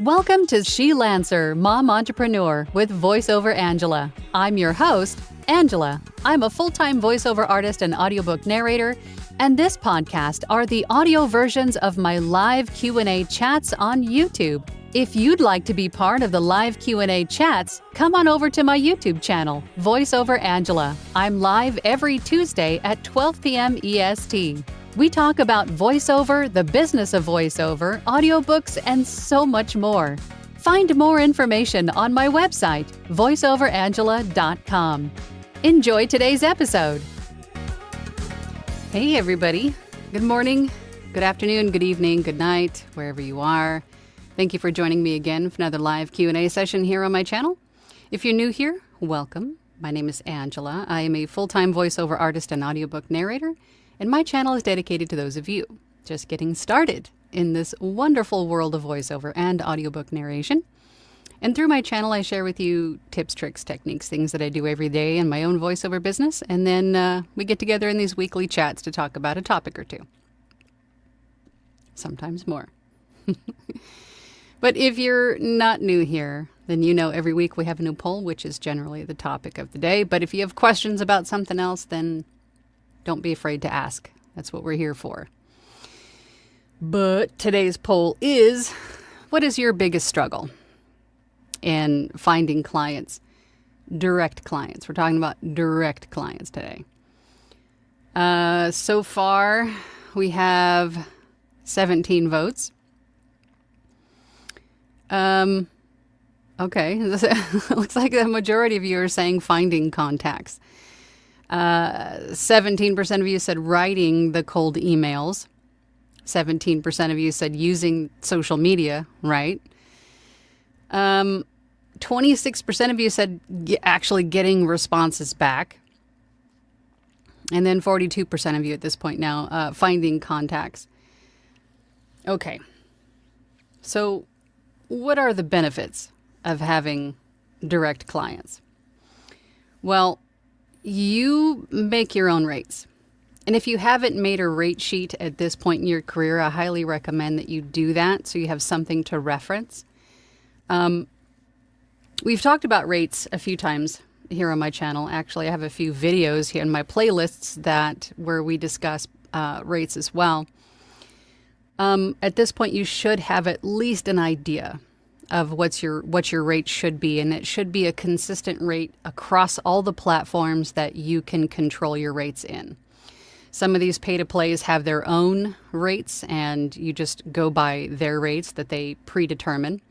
Welcome to She Lancer, Mom Entrepreneur with VoiceOver Angela. I'm your host, Angela. I'm a full-time voiceover artist and audiobook narrator, and this podcast are the audio versions of my live Q&A chats on YouTube. If you'd like to be part of the live Q&A chats, come on over to my YouTube channel, VoiceOver Angela. I'm live every Tuesday at 12 p.m. EST. We talk about voiceover, the business of voiceover, audiobooks, and so much more. Find more information on my website, voiceoverangela.com. Enjoy today's episode. Hey everybody. Good morning, good afternoon, good evening, good night, wherever you are. Thank you for joining me again for another live Q&A session here on my channel. If you're new here, welcome. My name is Angela. I am a full-time voiceover artist and audiobook narrator, and my channel is dedicated to those of you just getting started in this wonderful world of voiceover and audiobook narration. And through my channel, I share with you tips, tricks, techniques, things that I do every day in my own voiceover business. And then we get together in these weekly chats to talk about a topic or two. Sometimes more. But if you're not new here, then you know every week we have a new poll, which is generally the topic of the day. But if you have questions about something else, then don't be afraid to ask. That's what we're here for. But today's poll is, what is your biggest struggle in finding clients, direct clients? We're talking about direct clients today. So far, we have 17 votes. Okay, looks like the majority of you are saying finding contacts. 17% of you said writing the cold emails. 17% of you said using social media, right? 26% of you said actually getting responses back. And then 42% of you at this point now finding contacts. Okay. So what are the benefits of having direct clients? Well, you make your own rates. And if you haven't made a rate sheet at this point in your career, I highly recommend that you do that so you have something to reference. We've talked about rates a few times here on my channel. Actually, I have a few videos here in my playlists where we discuss rates as well. At this point, you should have at least an idea of what your rate should be, and it should be a consistent rate across all the platforms that you can control your rates in. Some of these pay-to-plays have their own rates, and you just go by their rates that they predetermine.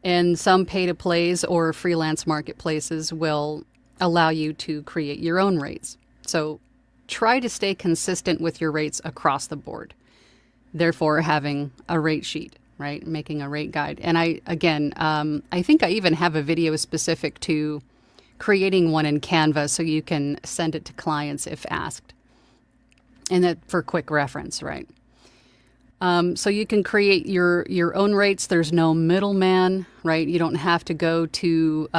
And some pay-to-plays or freelance marketplaces will allow you to create your own rates. So try to stay consistent with your rates across the board. Therefore, having a rate sheet, right? Making a rate guide. And I think I even have a video specific to creating one in Canva so you can send it to clients if asked. And that for quick reference, right? So you can create your own rates. There's no middleman, right? You don't have to go to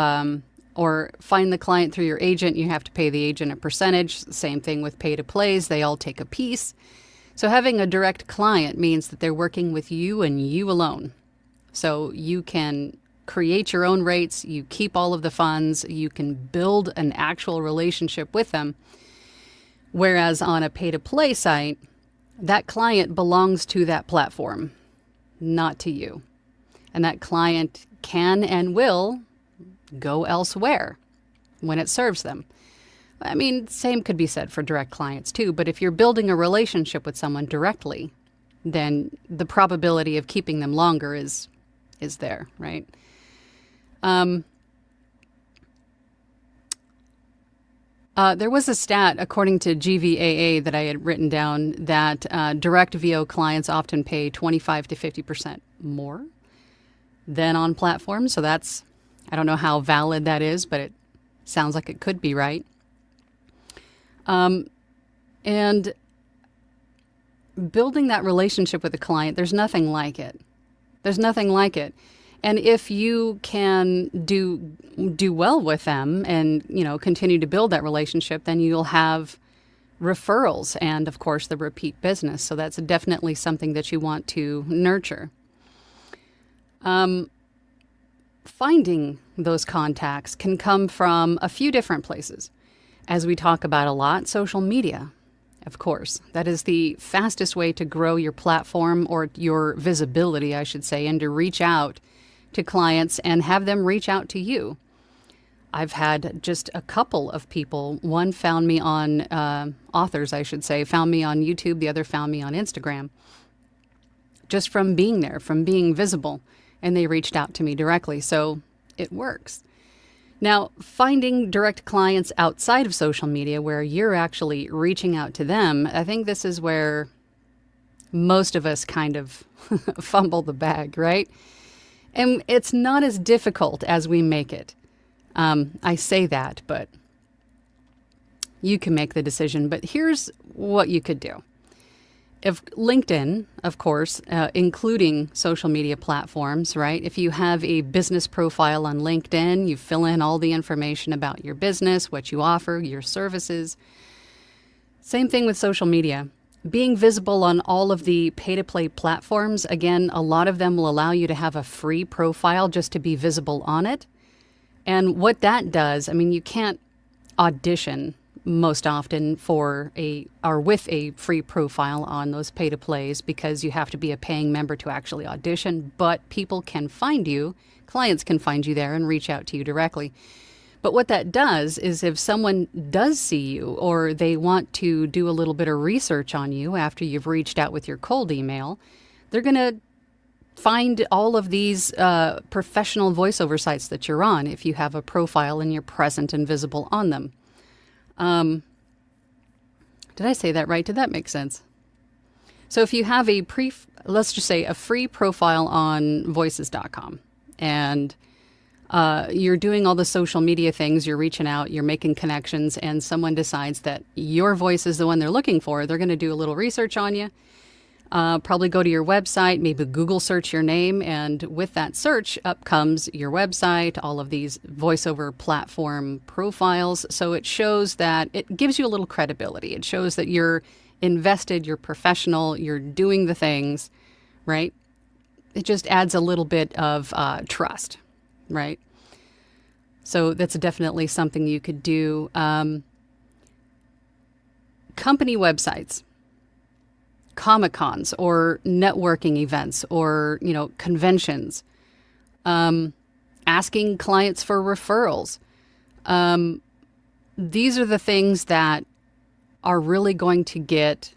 or find the client through your agent. You have to pay the agent a percentage. Same thing with pay-to-plays. They all take a piece. So having a direct client means that they're working with you and you alone. So you can create your own rates, you keep all of the funds, you can build an actual relationship with them. Whereas on a pay-to-play site, that client belongs to that platform, not to you. And that client can and will go elsewhere when it serves them. I mean, same could be said for direct clients too, but if you're building a relationship with someone directly, then the probability of keeping them longer is there, right? There was a stat, according to GVAA, that I had written down that direct VO clients often pay 25 to 50% more than on platforms. So that's, I don't know how valid that is, but it sounds like it could be right. And building that relationship with the client, there's nothing like it. There's nothing like it. And if you can do well with them and, continue to build that relationship, then you'll have referrals and, of course, the repeat business. So that's definitely something that you want to nurture. Finding those contacts can come from a few different places. As we talk about a lot, social media, of course. That is the fastest way to grow your platform, or your visibility, I should say, and to reach out to clients and have them reach out to you. I've had just a couple of people. One found me on, authors, I should say, found me on YouTube. The other found me on Instagram. Just from being there, from being visible. And they reached out to me directly. So it works. Now, finding direct clients outside of social media where you're actually reaching out to them, I think this is where most of us kind of fumble the bag, right? And it's not as difficult as we make it. I say that, but you can make the decision. But here's what you could do. If LinkedIn, of course, including social media platforms, right? If you have a business profile on LinkedIn, you fill in all the information about your business, what you offer, your services. Same thing with social media. Being visible on all of the pay-to-play platforms, again, a lot of them will allow you to have a free profile just to be visible on it. And what that does, I mean, you can't audition most often with a free profile on those pay-to-plays because you have to be a paying member to actually audition, but people can find you, clients can find you there and reach out to you directly. But what that does is if someone does see you or they want to do a little bit of research on you after you've reached out with your cold email, they're going to find all of these professional voiceover sites that you're on if you have a profile and you're present and visible on them. Did I say that right? Did that make sense? So if you have let's just say a free profile on voices.com and you're doing all the social media things, you're reaching out, you're making connections, and someone decides that your voice is the one they're looking for, they're going to do a little research on you. Probably go to your website, maybe Google search your name, and with that search up comes your website, all of these voiceover platform profiles. So it shows that it gives you a little credibility. It shows that you're invested, you're professional, you're doing the things, right? It just adds a little bit of trust, right? So that's definitely something you could do. Company websites. Comic-Cons or networking events or, conventions, asking clients for referrals. These are the things that are really going to get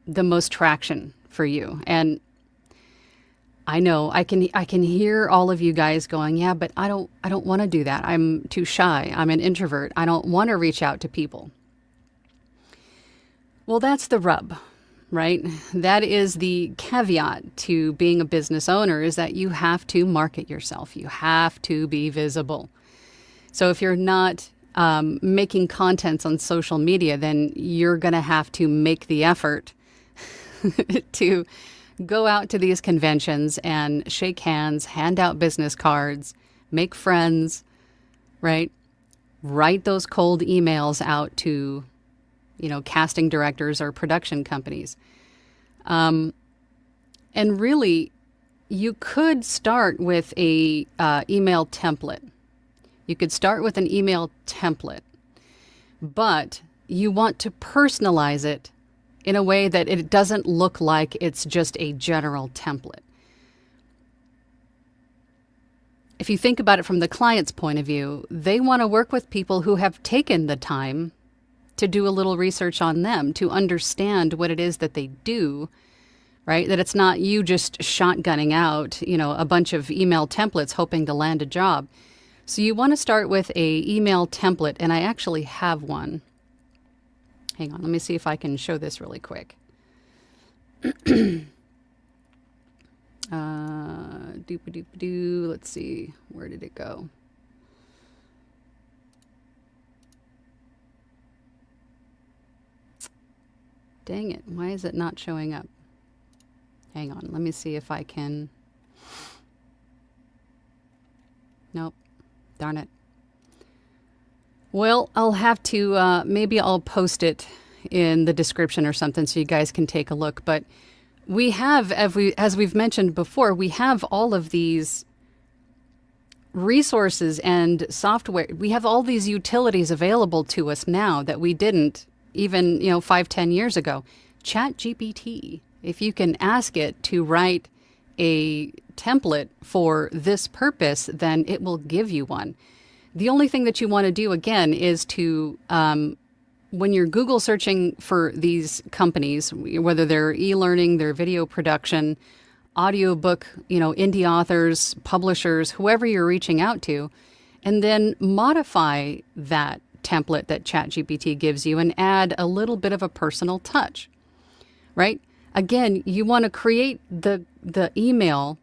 the most traction for you. And I know I can hear all of you guys going, yeah, but I don't want to do that. I'm too shy. I'm an introvert. I don't want to reach out to people. Well, that's the rub. Right? That is the caveat to being a business owner, is that you have to market yourself. You have to be visible. So if you're not making contents on social media, then you're going to have to make the effort to go out to these conventions and shake hands, hand out business cards, make friends, right? Write those cold emails out to casting directors or production companies. And really, you could start with a email template. You could start with an email template, but you want to personalize it in a way that it doesn't look like it's just a general template. If you think about it from the client's point of view, they want to work with people who have taken the time to do a little research on them, to understand what it is that they do, right? That it's not you just shotgunning out, a bunch of email templates hoping to land a job. So you want to start with a email template, and I actually have one. Hang on, let me see if I can show this really quick. Let's see, where did it go? Dang it, why is it not showing up? Hang on, let me see if I can. Nope, darn it. Well, I'll have to, maybe I'll post it in the description or something so you guys can take a look. But we have, as we've mentioned before, we have all of these resources and software. We have all these utilities available to us now that we didn't even, 5, 10 years ago. Chat GPT, if you can ask it to write a template for this purpose, then it will give you one. The only thing that you want to do, again, is to, when you're Google searching for these companies, whether they're e-learning, they're video production, audiobook, indie authors, publishers, whoever you're reaching out to, and then modify that template that ChatGPT gives you and add a little bit of a personal touch, right? Again, you want to create the email,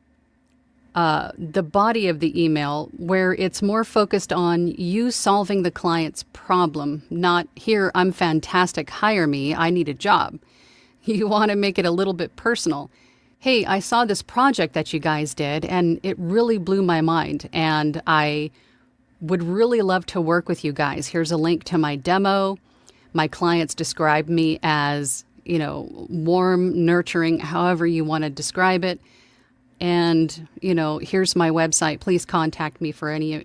the body of the email where it's more focused on you solving the client's problem, not here, I'm fantastic, hire me, I need a job. You want to make it a little bit personal. Hey, I saw this project that you guys did and it really blew my mind and I would really love to work with you guys. Here's a link to my demo. My clients describe me as, warm, nurturing, however you want to describe it. And, here's my website. Please contact me for any,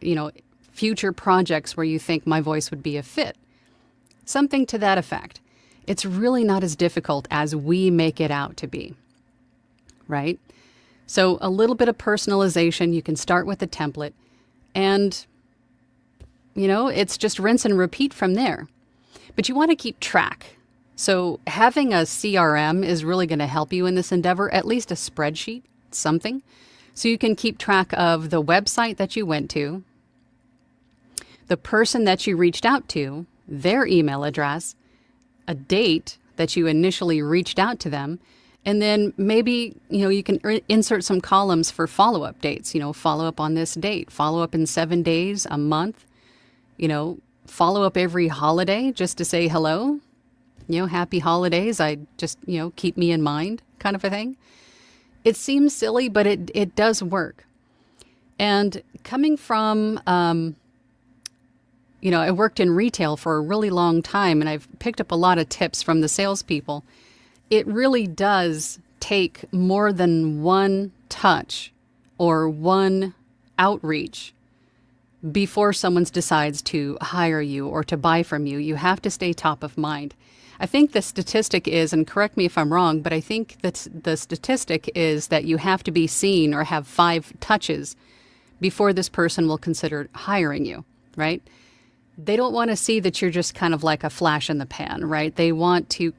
future projects where you think my voice would be a fit. Something to that effect. It's really not as difficult as we make it out to be. Right? So a little bit of personalization. You can start with a template and, it's just rinse and repeat from there. But you want to keep track. So having a CRM is really going to help you in this endeavor, at least a spreadsheet, something. So you can keep track of the website that you went to, the person that you reached out to, their email address, a date that you initially reached out to them, and then maybe, you can insert some columns for follow-up dates, follow up on this date, follow up in 7 days, a month, follow up every holiday just to say hello, happy holidays. I just, keep me in mind kind of a thing. It seems silly, but it does work. And coming from, I worked in retail for a really long time and I've picked up a lot of tips from the salespeople. It really does take more than one touch or one outreach before someone decides to hire you or to buy from you. You have to stay top of mind. I think the statistic is, and correct me if I'm wrong, but I think that the statistic is that you have to be seen or have 5 touches before this person will consider hiring you, right? They don't want to see that you're just kind of like a flash in the pan, right? They want to,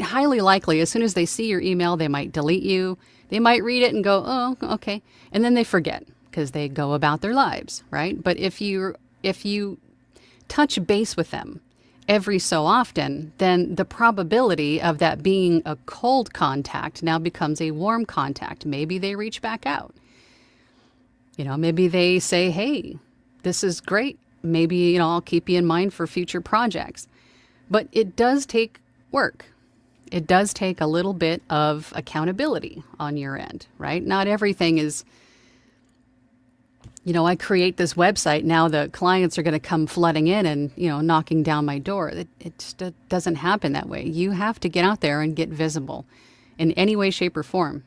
highly likely, as soon as they see your email, they might delete you. They might read it and go, oh, okay. And then they forget because they go about their lives, right? But if you touch base with them every so often, then the probability of that being a cold contact now becomes a warm contact. Maybe they reach back out. Maybe they say, hey, this is great. Maybe, I'll keep you in mind for future projects. But it does take work. It does take a little bit of accountability on your end, right? Not everything is, I create this website. Now the clients are going to come flooding in and, knocking down my door. It just doesn't happen that way. You have to get out there and get visible in any way, shape, or form.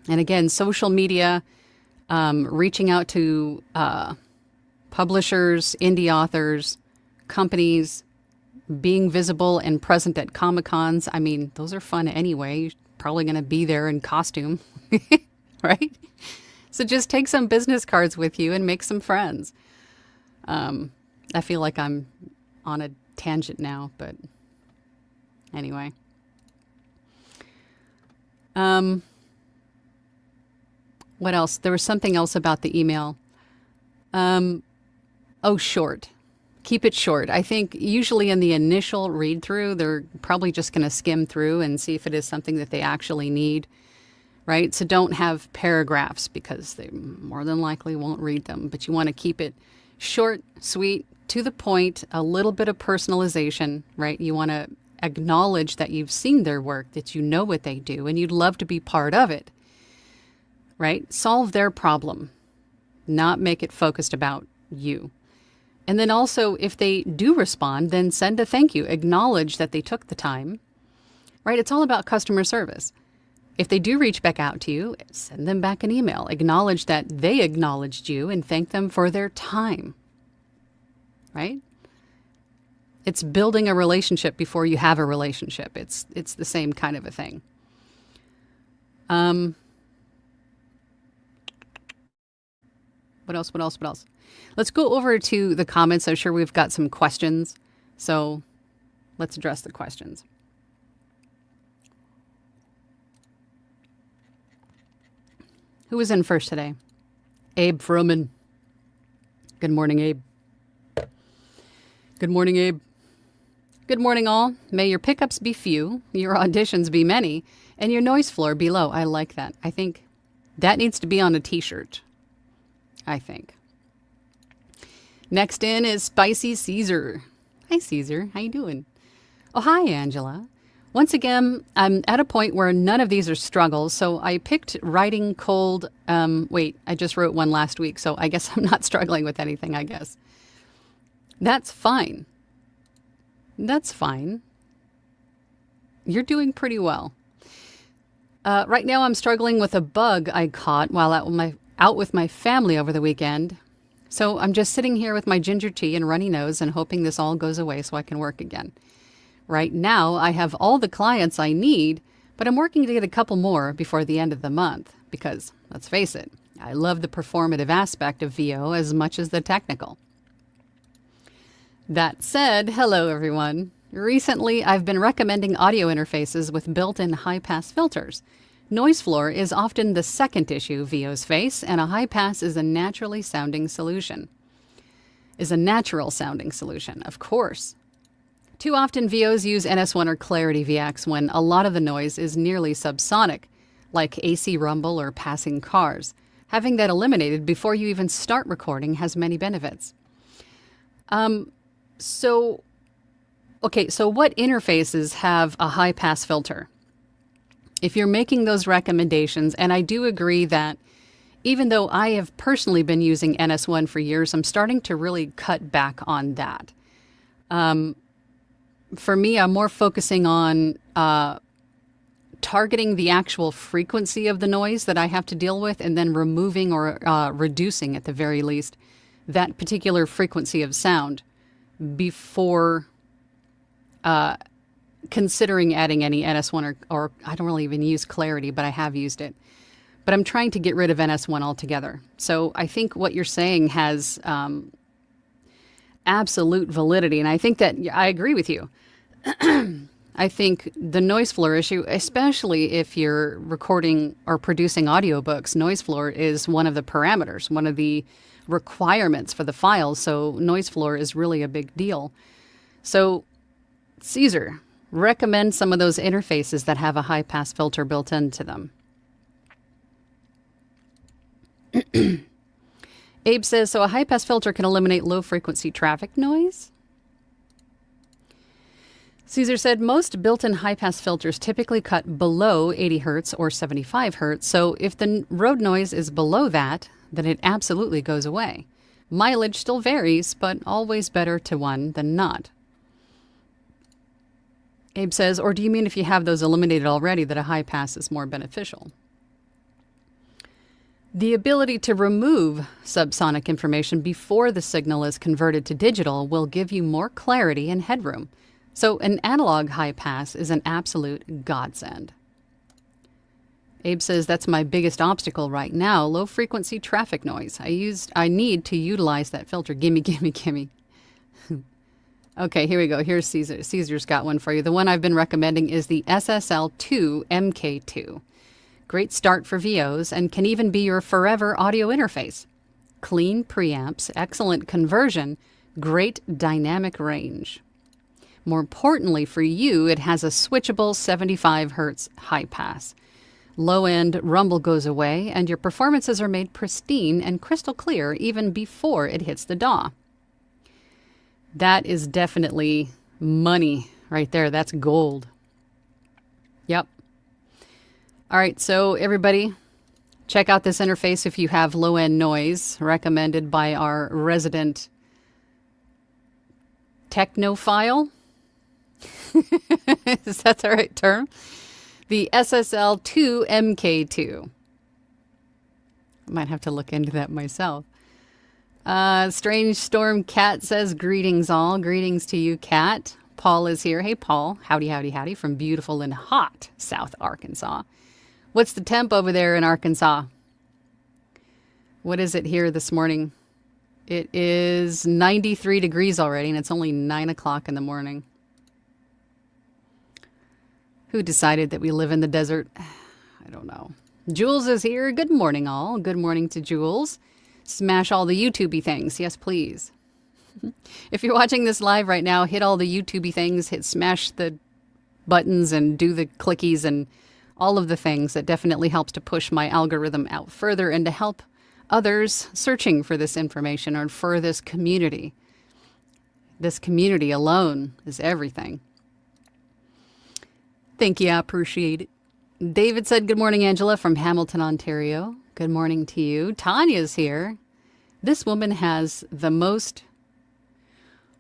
And again, social media, reaching out to publishers, indie authors, companies, being visible and present at Comic-Cons. I mean, those are fun anyway. You're probably going to be there in costume, right? So just take some business cards with you and make some friends. I feel like I'm on a tangent now, but anyway. What else? There was something else about the email. Short. Keep it short. I think usually in the initial read through, they're probably just going to skim through and see if it is something that they actually need, right? So don't have paragraphs because they more than likely won't read them, but you want to keep it short, sweet, to the point, a little bit of personalization, right? You want to acknowledge that you've seen their work, that you know what they do, and you'd love to be part of it, right? Solve their problem, not make it focused about you. And then also, if they do respond, then send a thank you. Acknowledge that they took the time. right? It's all about customer service. If they do reach back out to you, send them back an email. Acknowledge that they acknowledged you and thank them for their time, right? It's building a relationship before you have a relationship. It's the same kind of a thing. What else? Let's go over to the comments. I'm sure we've got some questions. So let's address the questions. Who was in first today? Abe Froman. Good morning, Abe. Good morning, Abe. Good morning, all. May your pickups be few, your auditions be many, and your noise floor be low. I like that. I think that needs to be on a t-shirt. I think. Next in is Spicy Caesar. Hi, Caesar. How you doing? Oh, hi, Angela. Once again, I'm at a point where none of these are struggles, so I picked writing cold. Wait, I just wrote one last week, so I guess I'm not struggling with anything, I guess. That's fine. That's fine. You're doing pretty well. Right now, I'm struggling with a bug I caught while out with my family over the weekend. So I'm just sitting here with my ginger tea and runny nose and hoping this all goes away so I can work again. Right now, I have all the clients I need, but I'm working to get a couple more before the end of the month because, let's face it, I love the performative aspect of VO as much as the technical. That said, hello everyone. Recently, I've been recommending audio interfaces with built-in high-pass filters. Noise floor is often the second issue VOs face, and a high-pass is a natural sounding solution, of course. Too often, VOs use NS1 or Clarity VX when a lot of the noise is nearly subsonic, like AC rumble or passing cars. Having that eliminated before you even start recording has many benefits. So what interfaces have a high-pass filter? If you're making those recommendations, and I do agree that even though I have personally been using NS1 for years, I'm starting to really cut back on that. For me, I'm more focusing on targeting the actual frequency of the noise that I have to deal with and then removing or reducing, at the very least, that particular frequency of sound before considering adding any NS1 or I don't really even use Clarity, but I have used it. But I'm trying to get rid of NS1 altogether. So I think what you're saying has absolute validity, and I think that I agree with you. I think the noise floor issue, especially if you're recording or producing audiobooks, noise floor is one of the parameters, one of the requirements for the files. So noise floor is really a big deal. So Caesar, recommend some of those interfaces that have a high pass filter built into them. Abe says, so a high pass filter can eliminate low frequency traffic noise? Caesar said, most built-in high-pass filters typically cut below 80 hertz or 75 hertz, so if the road noise is below that, then it absolutely goes away. Mileage still varies, but always better to one than not. Abe says, or do you mean if you have those eliminated already that a high-pass is more beneficial? The ability to remove subsonic information before the signal is converted to digital will give you more clarity and headroom. So an analog high pass is an absolute godsend. Abe says, that's my biggest obstacle right now, low frequency traffic noise. I need to utilize that filter. Gimme. Okay, here we go. Here's Caesar. Caesar's got one for you. The one I've been recommending is the SSL2 MK2. Great start for VOs and can even be your forever audio interface. Clean preamps, excellent conversion, great dynamic range. More importantly for you, it has a switchable 75 hertz high pass. Low end rumble goes away, and your performances are made pristine and crystal clear even before it hits the DAW. That is definitely money right there. That's gold. Yep. All right, so everybody, check out this interface if you have low end noise, recommended by our resident technophile. Is that the right term? The SSL2 MK2. I might have to look into that myself. Strange Storm Cat says, greetings all. Greetings to you, Cat. Paul is here. Hey, Paul. Howdy, howdy, howdy from beautiful and hot South Arkansas. What's the temp over there in Arkansas? What is it here this morning? It is 93 degrees already, and it's only 9 o'clock in the morning. Who decided that we live in the desert? I don't know. Jules is here. Good morning, all. Good morning to Jules. Smash all the YouTubey things. Yes, please. If you're watching this live right now, hit all the YouTubey things. Smash the buttons and do the clickies and all of the things. That definitely helps to push my algorithm out further and to help others searching for this information or for this community. This community alone is everything. Thank you. I appreciate it. David said, good morning, Angela, from Hamilton, Ontario. Good morning to you. Tanya's here. This woman has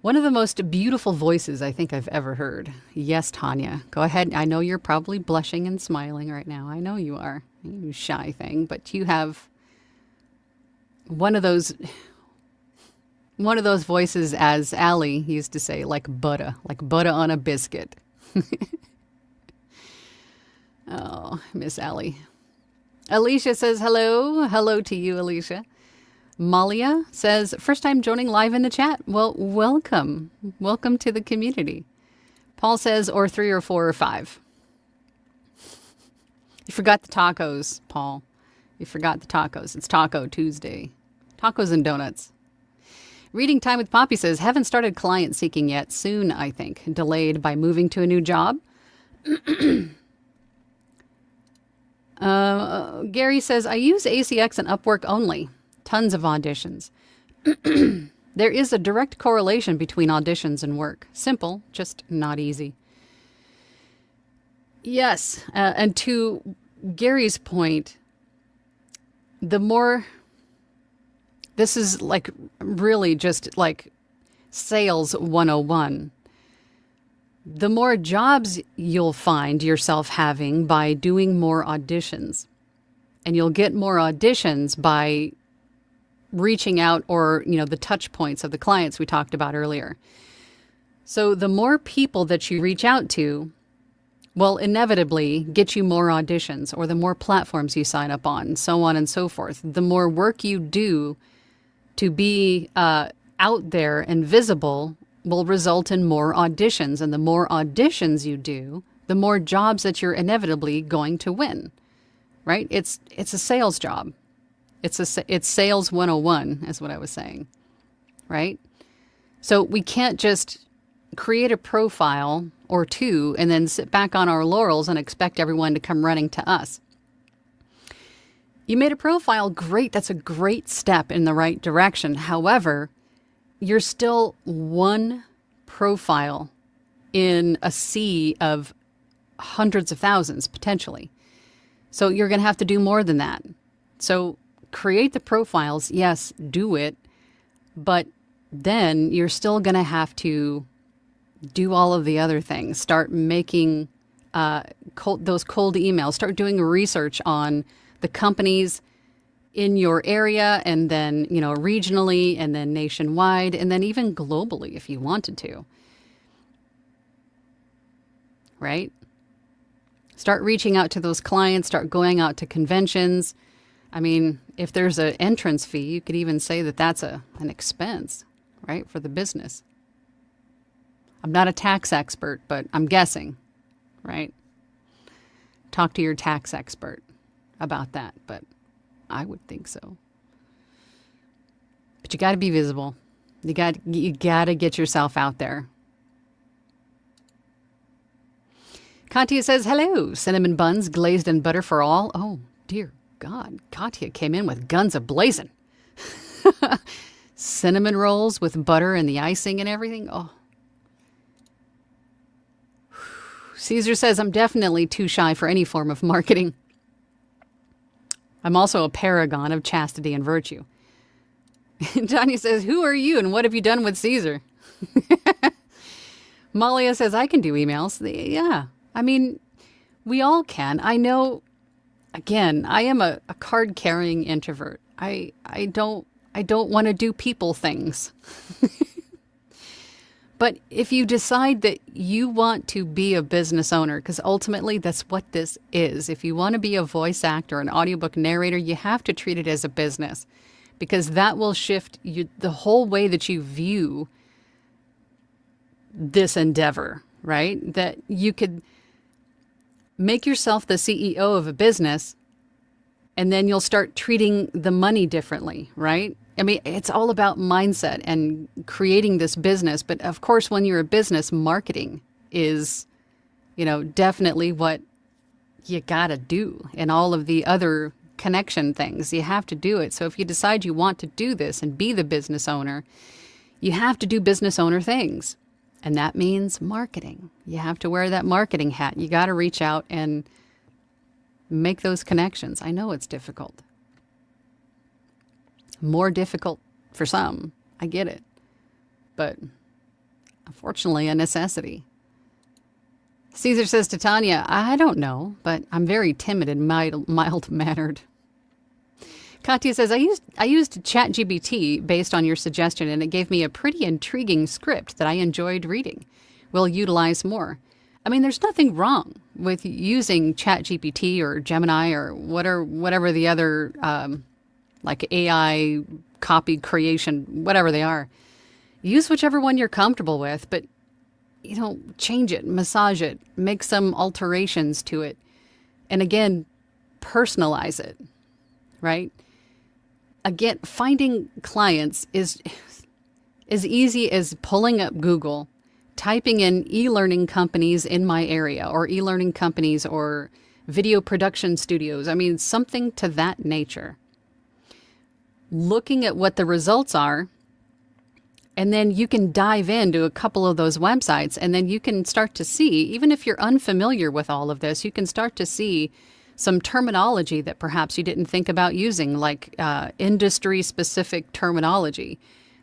one of the most beautiful voices I think I've ever heard. Yes, Tanya. Go ahead. I know you're probably blushing and smiling right now. I know you are. You shy thing. But you have one of those voices, as Allie used to say, like butter on a biscuit. Oh, Miss Allie. Alicia says hello. Hello to you, Alicia. Malia says, first time joining live in the chat. Well, welcome. Welcome to the community. Paul says, or 3 or 4 or 5. You forgot the tacos, Paul. You forgot the tacos. It's Taco Tuesday. Tacos and donuts. Reading Time with Poppy says, haven't started client seeking yet. Soon, I think. Delayed by moving to a new job. Gary says, I use ACX and Upwork only. Tons of auditions. There is a direct correlation between auditions and work. Simple, just not easy. Yes, and to Gary's point, the more, this is like really just like sales 101. The more jobs you'll find yourself having by doing more auditions. And you'll get more auditions by reaching out or, the touch points of the clients we talked about earlier. So the more people that you reach out to will inevitably get you more auditions, or the more platforms you sign up on, so on and so forth. The more work you do to be out there and visible will result in more auditions. And the more auditions you do, the more jobs that you're inevitably going to win, right? It's a sales job. It's sales 101 is what I was saying, right? So we can't just create a profile or two and then sit back on our laurels and expect everyone to come running to us. You made a profile, great. That's a great step in the right direction. However, you're still one profile in a sea of hundreds of thousands, potentially. So you're going to have to do more than that. So create the profiles, yes, do it, but then you're still going to have to do all of the other things. Start making those cold emails. Start doing research on the companies in your area, and then, regionally, and then nationwide, and then even globally if you wanted to. Right? Start reaching out to those clients, start going out to conventions. I mean, if there's an entrance fee, you could even say that that's an expense, right, for the business. I'm not a tax expert, but I'm guessing, right? Talk to your tax expert about that, but I would think so. But you got to be visible. You got to get yourself out there. Katya says, hello, cinnamon buns glazed in butter for all. Oh, dear God. Katya came in with guns a-blazing. Cinnamon rolls with butter and the icing and everything. Oh. Caesar says, I'm definitely too shy for any form of marketing. I'm also a paragon of chastity and virtue. Tanya says, who are you and what have you done with Caesar? Malia says, I can do emails. Yeah. I mean, we all can. I know, again, I am a card carrying introvert. I don't want to do people things. But if you decide that you want to be a business owner, because ultimately that's what this is. If you want to be a voice actor, an audiobook narrator, you have to treat it as a business, because that will shift the whole way that you view this endeavor, right? That you could make yourself the CEO of a business, and then you'll start treating the money differently, right? I mean, it's all about mindset and creating this business. But of course, when you're a business, marketing is, definitely what you gotta do, and all of the other connection things. You have to do it. So if you decide you want to do this and be the business owner, you have to do business owner things. And that means marketing. You have to wear that marketing hat. You got to reach out and make those connections. I know it's difficult. More difficult for some. I get it. But unfortunately, a necessity. Caesar says to Tanya, I don't know, but I'm very timid and mild-mannered. Katya says, I used ChatGPT based on your suggestion, and it gave me a pretty intriguing script that I enjoyed reading. We'll utilize more. I mean, there's nothing wrong with using ChatGPT or Gemini or whatever the other like AI copy creation, whatever they are. Use whichever one you're comfortable with, but change it, massage it, make some alterations to it, and again, personalize it, right? Again, finding clients is as easy as pulling up Google, typing in e-learning companies in my area, or e-learning companies or video production studios. I mean, something to that nature. Looking at what the results are, and then you can dive into a couple of those websites, and then you can start to see, even if you're unfamiliar with all of this, you can start to see some terminology that perhaps you didn't think about using, like industry-specific terminology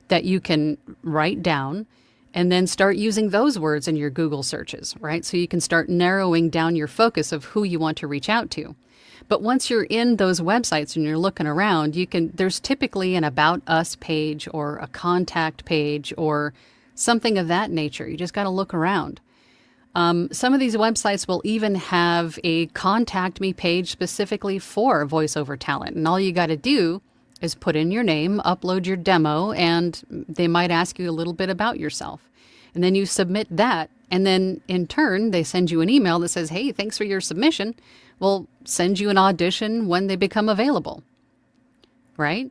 that you can write down and then start using those words in your Google searches, right? So you can start narrowing down your focus of who you want to reach out to. But once you're in those websites and you're looking around, there's typically an About Us page or a contact page or something of that nature. You just got to look around. Some of these websites will even have a contact me page specifically for voiceover talent. And all you got to do is put in your name, upload your demo, and they might ask you a little bit about yourself. And then you submit that. And then in turn, they send you an email that says, hey, thanks for your submission. We'll send you an audition when they become available, right?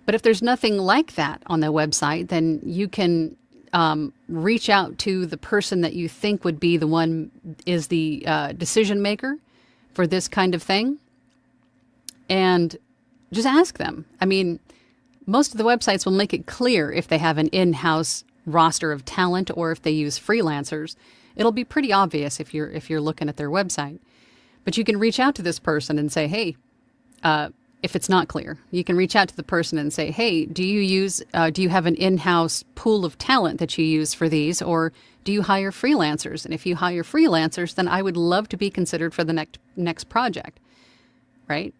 But if there's nothing like that on the website, then you can reach out to the person that you think would be the one is the decision maker for this kind of thing, and just ask them. I mean, most of the websites will make it clear if they have an in-house roster of talent or if they use freelancers. It'll be pretty obvious if you're looking at their website. But you can reach out to this person and say, hey, if it's not clear, you can reach out to the person and say, hey, do you have an in-house pool of talent that you use for these, or do you hire freelancers? And if you hire freelancers, then I would love to be considered for the next project, right?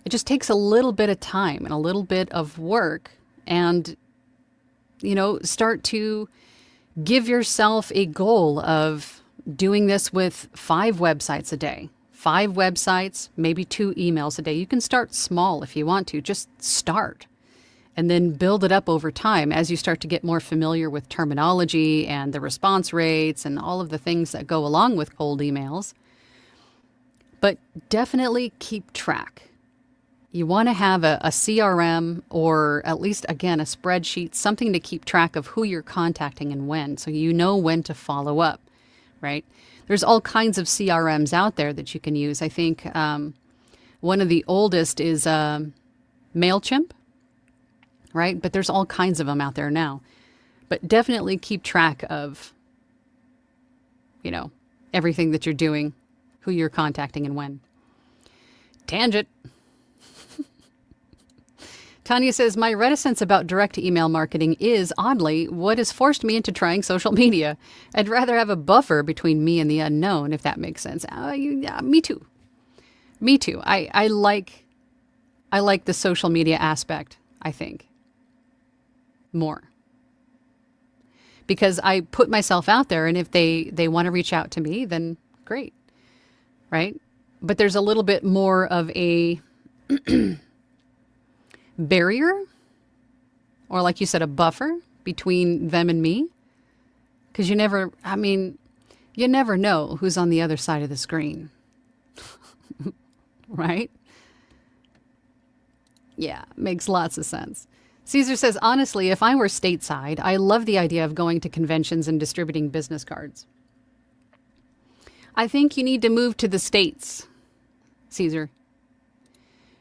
It just takes a little bit of time and a little bit of work, and, start to give yourself a goal of doing this with 5 websites a day. 5 websites, maybe 2 emails a day. You can start small if you want to. Just start and then build it up over time as you start to get more familiar with terminology and the response rates and all of the things that go along with cold emails. But definitely keep track. You want to have a CRM, or at least, again, a spreadsheet, something to keep track of who you're contacting and when, so you know when to follow up, right? There's all kinds of CRMs out there that you can use. I think one of the oldest is MailChimp, right? But there's all kinds of them out there now. But definitely keep track of, everything that you're doing, who you're contacting and when. Tangent. Tanya says, my reticence about direct email marketing is, oddly, what has forced me into trying social media. I'd rather have a buffer between me and the unknown, if that makes sense. Yeah, me too. Me too. I like the social media aspect, I think, more. Because I put myself out there, and if they want to reach out to me, then great, right? But there's a little bit more of a barrier, or like you said, a buffer between them and me. Because you never know who's on the other side of the screen. Right? Yeah, makes lots of sense. Caesar says, honestly, if I were stateside, I love the idea of going to conventions and distributing business cards. I think you need to move to the States, Caesar.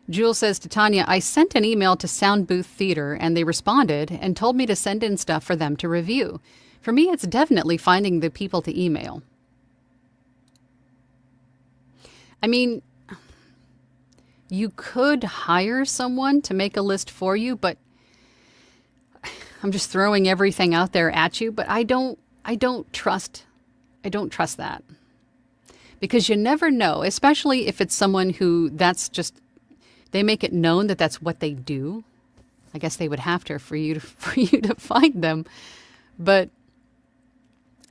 Jewel says to Tanya, I sent an email to Sound Booth Theater and they responded and told me to send in stuff for them to review. For me, it's definitely finding the people to email. I mean, you could hire someone to make a list for you, but I'm just throwing everything out there at you, but I don't trust that. Because you never know, especially if it's someone who they make it known that that's what they do. I guess they would have to for you to find them. But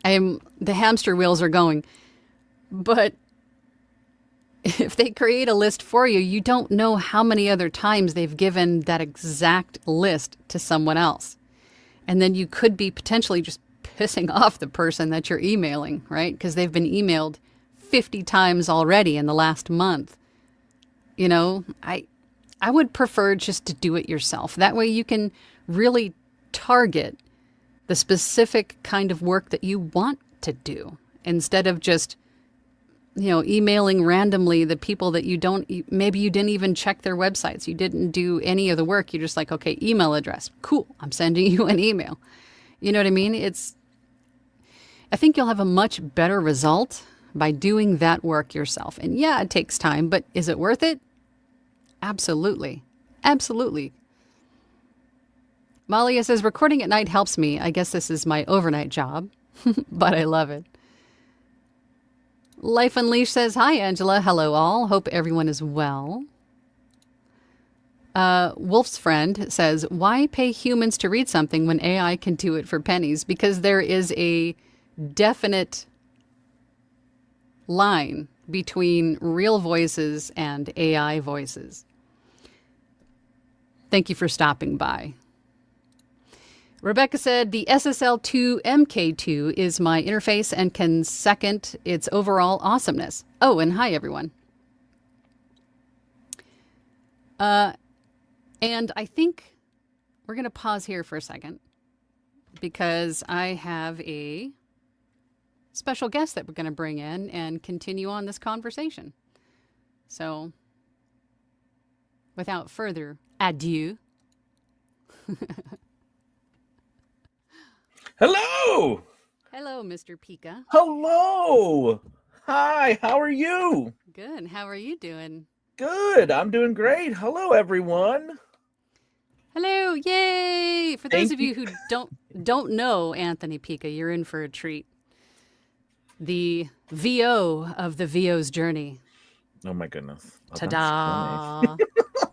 the hamster wheels are going. But if they create a list for you, you don't know how many other times they've given that exact list to someone else. And then you could be potentially just pissing off the person that you're emailing, right? Because they've been emailed 50 times already in the last month. You know, I would prefer just to do it yourself. That way you can really target the specific kind of work that you want to do instead of just, emailing randomly the people that maybe you didn't even check their websites. You didn't do any of the work. You're just like, okay, email address. Cool. I'm sending you an email. You know what I mean? I think you'll have a much better result by doing that work yourself. And yeah, it takes time, but is it worth it? Absolutely. Absolutely. Malia says, recording at night helps me. I guess this is my overnight job, but I love it. Life Unleashed says, hi, Angela. Hello, all. Hope everyone is well. Wolf's Friend says, why pay humans to read something when AI can do it for pennies? Because there is a definite line between real voices and AI voices. Thank you for stopping by. Rebecca said, the SSL2 MK2 is my interface and can second its overall awesomeness. Oh, and hi, everyone. And I think we're going to pause here for a second because I have a special guest that we're going to bring in and continue on this conversation. So, without further ado. Hello! Hello, Mr. Pika. Hello! Hi, how are you? Good. How are you doing? Good. I'm doing great. Hello, everyone. Hello. Yay! For those of you who don't know Anthony Pika, you're in for a treat. The VO of the VO's journey. Oh my goodness. Oh, ta-da!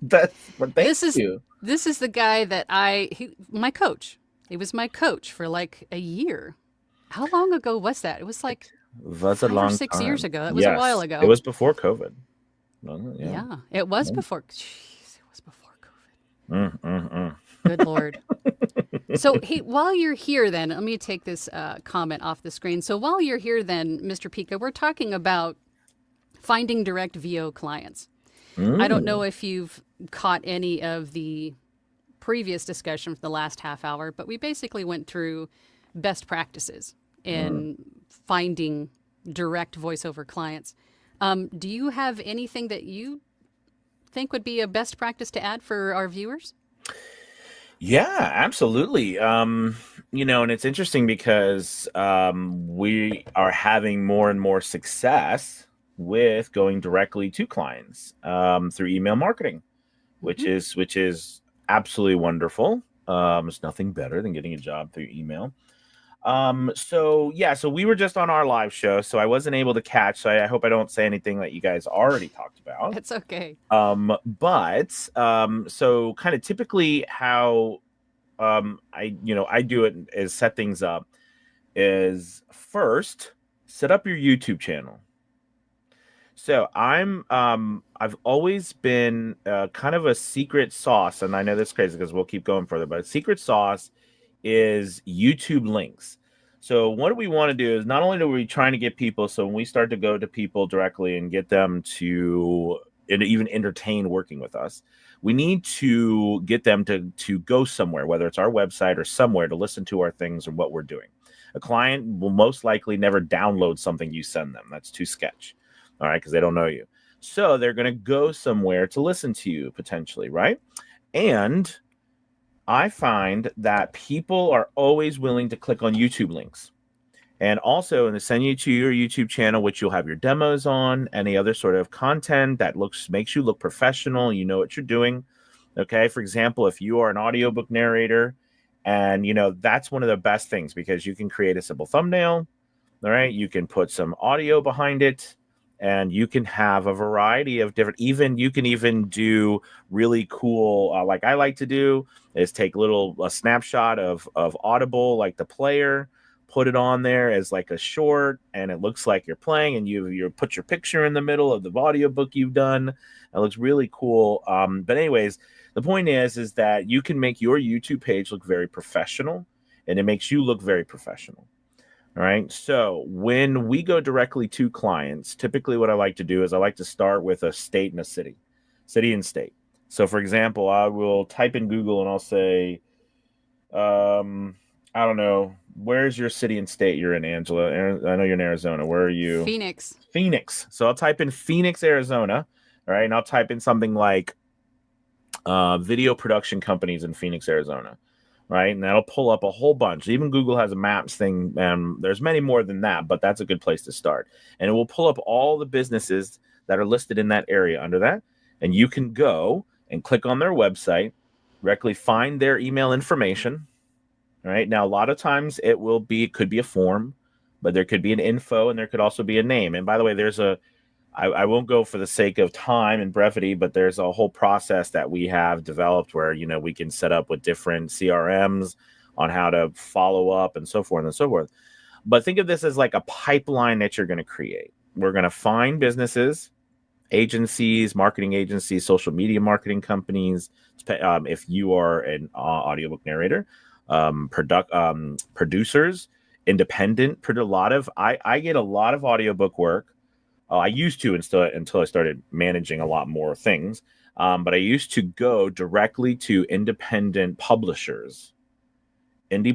Thank you. This is the guy that my coach. He was my coach for like a year. How long ago was that? It was like That's a long 6 years ago. That was a while ago. It was before COVID. Yeah, it was before. Jeez, it was before COVID. Good Lord. So, hey, while you're here then, let me take this comment off the screen. So while you're here then, Mr. Pika, we're talking about finding direct VO clients. I don't know if you've caught any of the previous discussion for the last half hour, but we basically went through best practices in finding direct voiceover clients. Do you have anything that you think would be a best practice to add for our viewers? Yeah, absolutely. And it's interesting because we are having more and more success with going directly to clients through email marketing, which is absolutely wonderful. It's nothing better than getting a job through email. So yeah, so we were just on our live show, so I wasn't able to catch. So I hope I don't say anything that you guys already talked about. It's okay. So kind of typically how I do it is set things up is first set up your YouTube channel. So I've always been kind of a secret sauce, and I know this is crazy because we'll keep going further, but secret sauce is YouTube links. So what we want to do is not only are we trying to get people, so when we start to go to people directly and get them to and even entertain working with us, we need to get them to go somewhere, whether it's our website or somewhere to listen to our things or what we're doing. A client will most likely never download something you send them. That's too sketch. All right, because they don't know you. So they're going to go somewhere to listen to you potentially, right? And I find that people are always willing to click on YouTube links. And also, and send you to your YouTube channel, which you'll have your demos on, any other sort of content that makes you look professional. You know what you're doing. Okay. For example, if you are an audiobook narrator, and that's one of the best things because you can create a simple thumbnail. All right. You can put some audio behind it and you can have a variety of different, you can even do really cool, like I like to do is take a snapshot of Audible, like the player, put it on there as like a short and it looks like you're playing and you put your picture in the middle of the audiobook you've done. It looks really cool. But anyways, the point is that you can make your YouTube page look very professional and it makes you look very professional. All right. So when we go directly to clients, typically what I like to do is I like to start with a state and a city and state. So for example, I will type in Google and I'll say, I don't know, where's your city and state you're in, Angela? I know you're in Arizona. Where are you? Phoenix. Phoenix. So I'll type in Phoenix, Arizona. All right. And I'll type in something like video production companies in Phoenix, Arizona. Right. And that'll pull up a whole bunch. Even Google has a maps thing. There's many more than that, but that's a good place to start. And it will pull up all the businesses that are listed in that area under that. And you can go and click on their website, directly find their email information. All right. Now, a lot of times it could be a form, but there could be an info and there could also be a name. And by the way, I won't go for the sake of time and brevity, but there's a whole process that we have developed where, we can set up with different CRMs on how to follow up and so forth and so forth. But think of this as like a pipeline that you're going to create. We're going to find businesses, agencies, marketing agencies, social media marketing companies. If you are an audiobook narrator, producers, independent, I get a lot of audiobook work. I used to until I started managing a lot more things. But I used to go directly to indie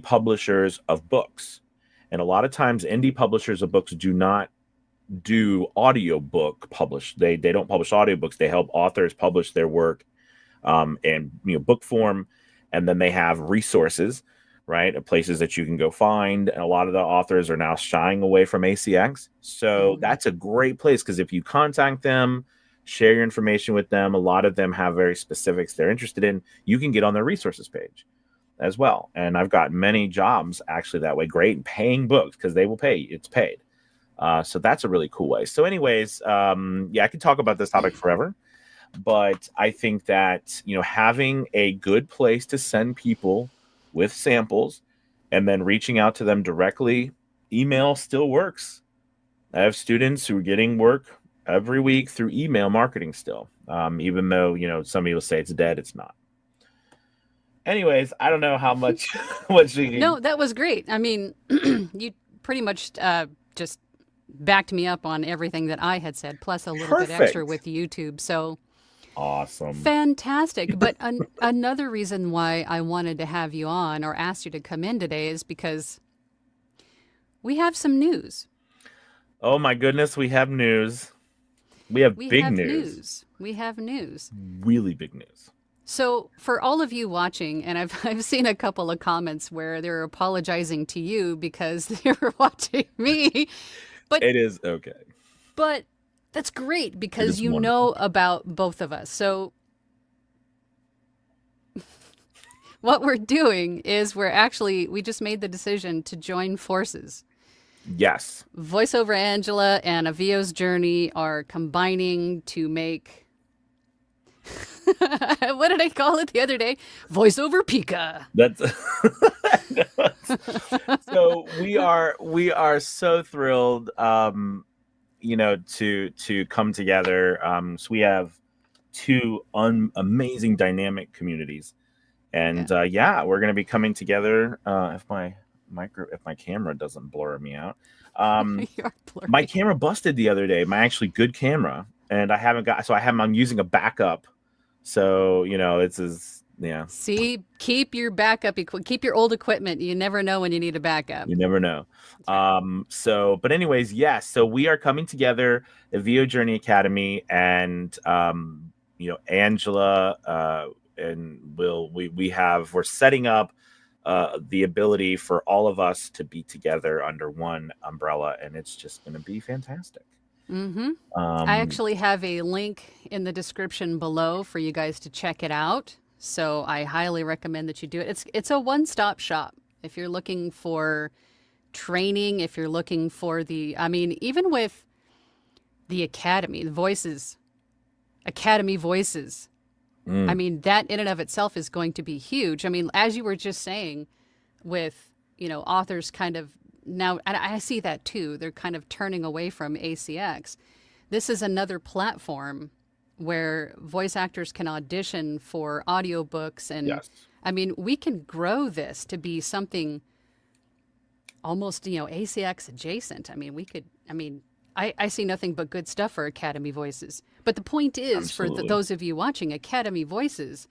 publishers of books. And a lot of times, indie publishers of books do not do audiobook publish. They don't publish audiobooks. They help authors publish their work in book form. And then they have resources, right? Places that you can go find. And a lot of the authors are now shying away from ACX. So that's a great place because if you contact them, share your information with them, a lot of them have very specifics they're interested in. You can get on their resources page as well. And I've got many jobs actually that way. Great paying books because they will pay. It's paid. So that's a really cool way. So anyways, I could talk about this topic forever. But I think that, having a good place to send people with samples and then reaching out to them directly, email still works. I have students who are getting work every week through email marketing still, even though, some people say it's dead, it's not. Anyways, I don't know how much what you No, that was great. I mean, you pretty much just backed me up on everything that I had said, plus a little bit extra perfect. with YouTube. So Awesome. fantastic. But another reason why I wanted to have you on or asked you to come in today is because we have some news. Oh my goodness, we have news. We have We big have news. news. We have news. Really big news. So, for all of you watching, and I've seen a couple of comments where they're apologizing to you because they were watching me, but It is okay. but that's great It because is you wonderful. know about both of us. So, what we're doing is we just made the decision to join forces. Yes. Voiceover Angela and Avio's Journey are combining to make what did I call it the other day? Voiceover Pika. That's so we are so thrilled to come together. So we have two amazing dynamic communities. Yeah. And yeah, we're going to be coming together. If my camera doesn't blur me out, You're my blurry. camera busted the other day. My actually good camera, and I'm using a backup. So it's as yeah. See, keep your backup, keep your old equipment. You never know when you need a backup. You never know. That's right. But anyways, yes. So we are coming together, the VO Journey Academy, and Angela, and we're setting up the ability for all of us to be together under one umbrella, and it's just going to be fantastic. Mm-hmm. I Um, actually have a link in the description below for you guys to check it out. So I highly recommend that you do it. It's a one-stop shop. If you're looking for training, if you're looking for even with the academy, the voices, academy voices. I mm, mean, that in and of itself is going to be huge. I mean, as you were just saying, with authors kind of now, and I see that too. They're kind of turning away from ACX. This is another platform where voice actors can audition for audiobooks, and yes, I mean, we can grow this to be something almost ACX adjacent. I mean, we could. I mean, I see nothing but good stuff for Academy Voices. But the point is, for absolutely. those of you watching, Academy Voices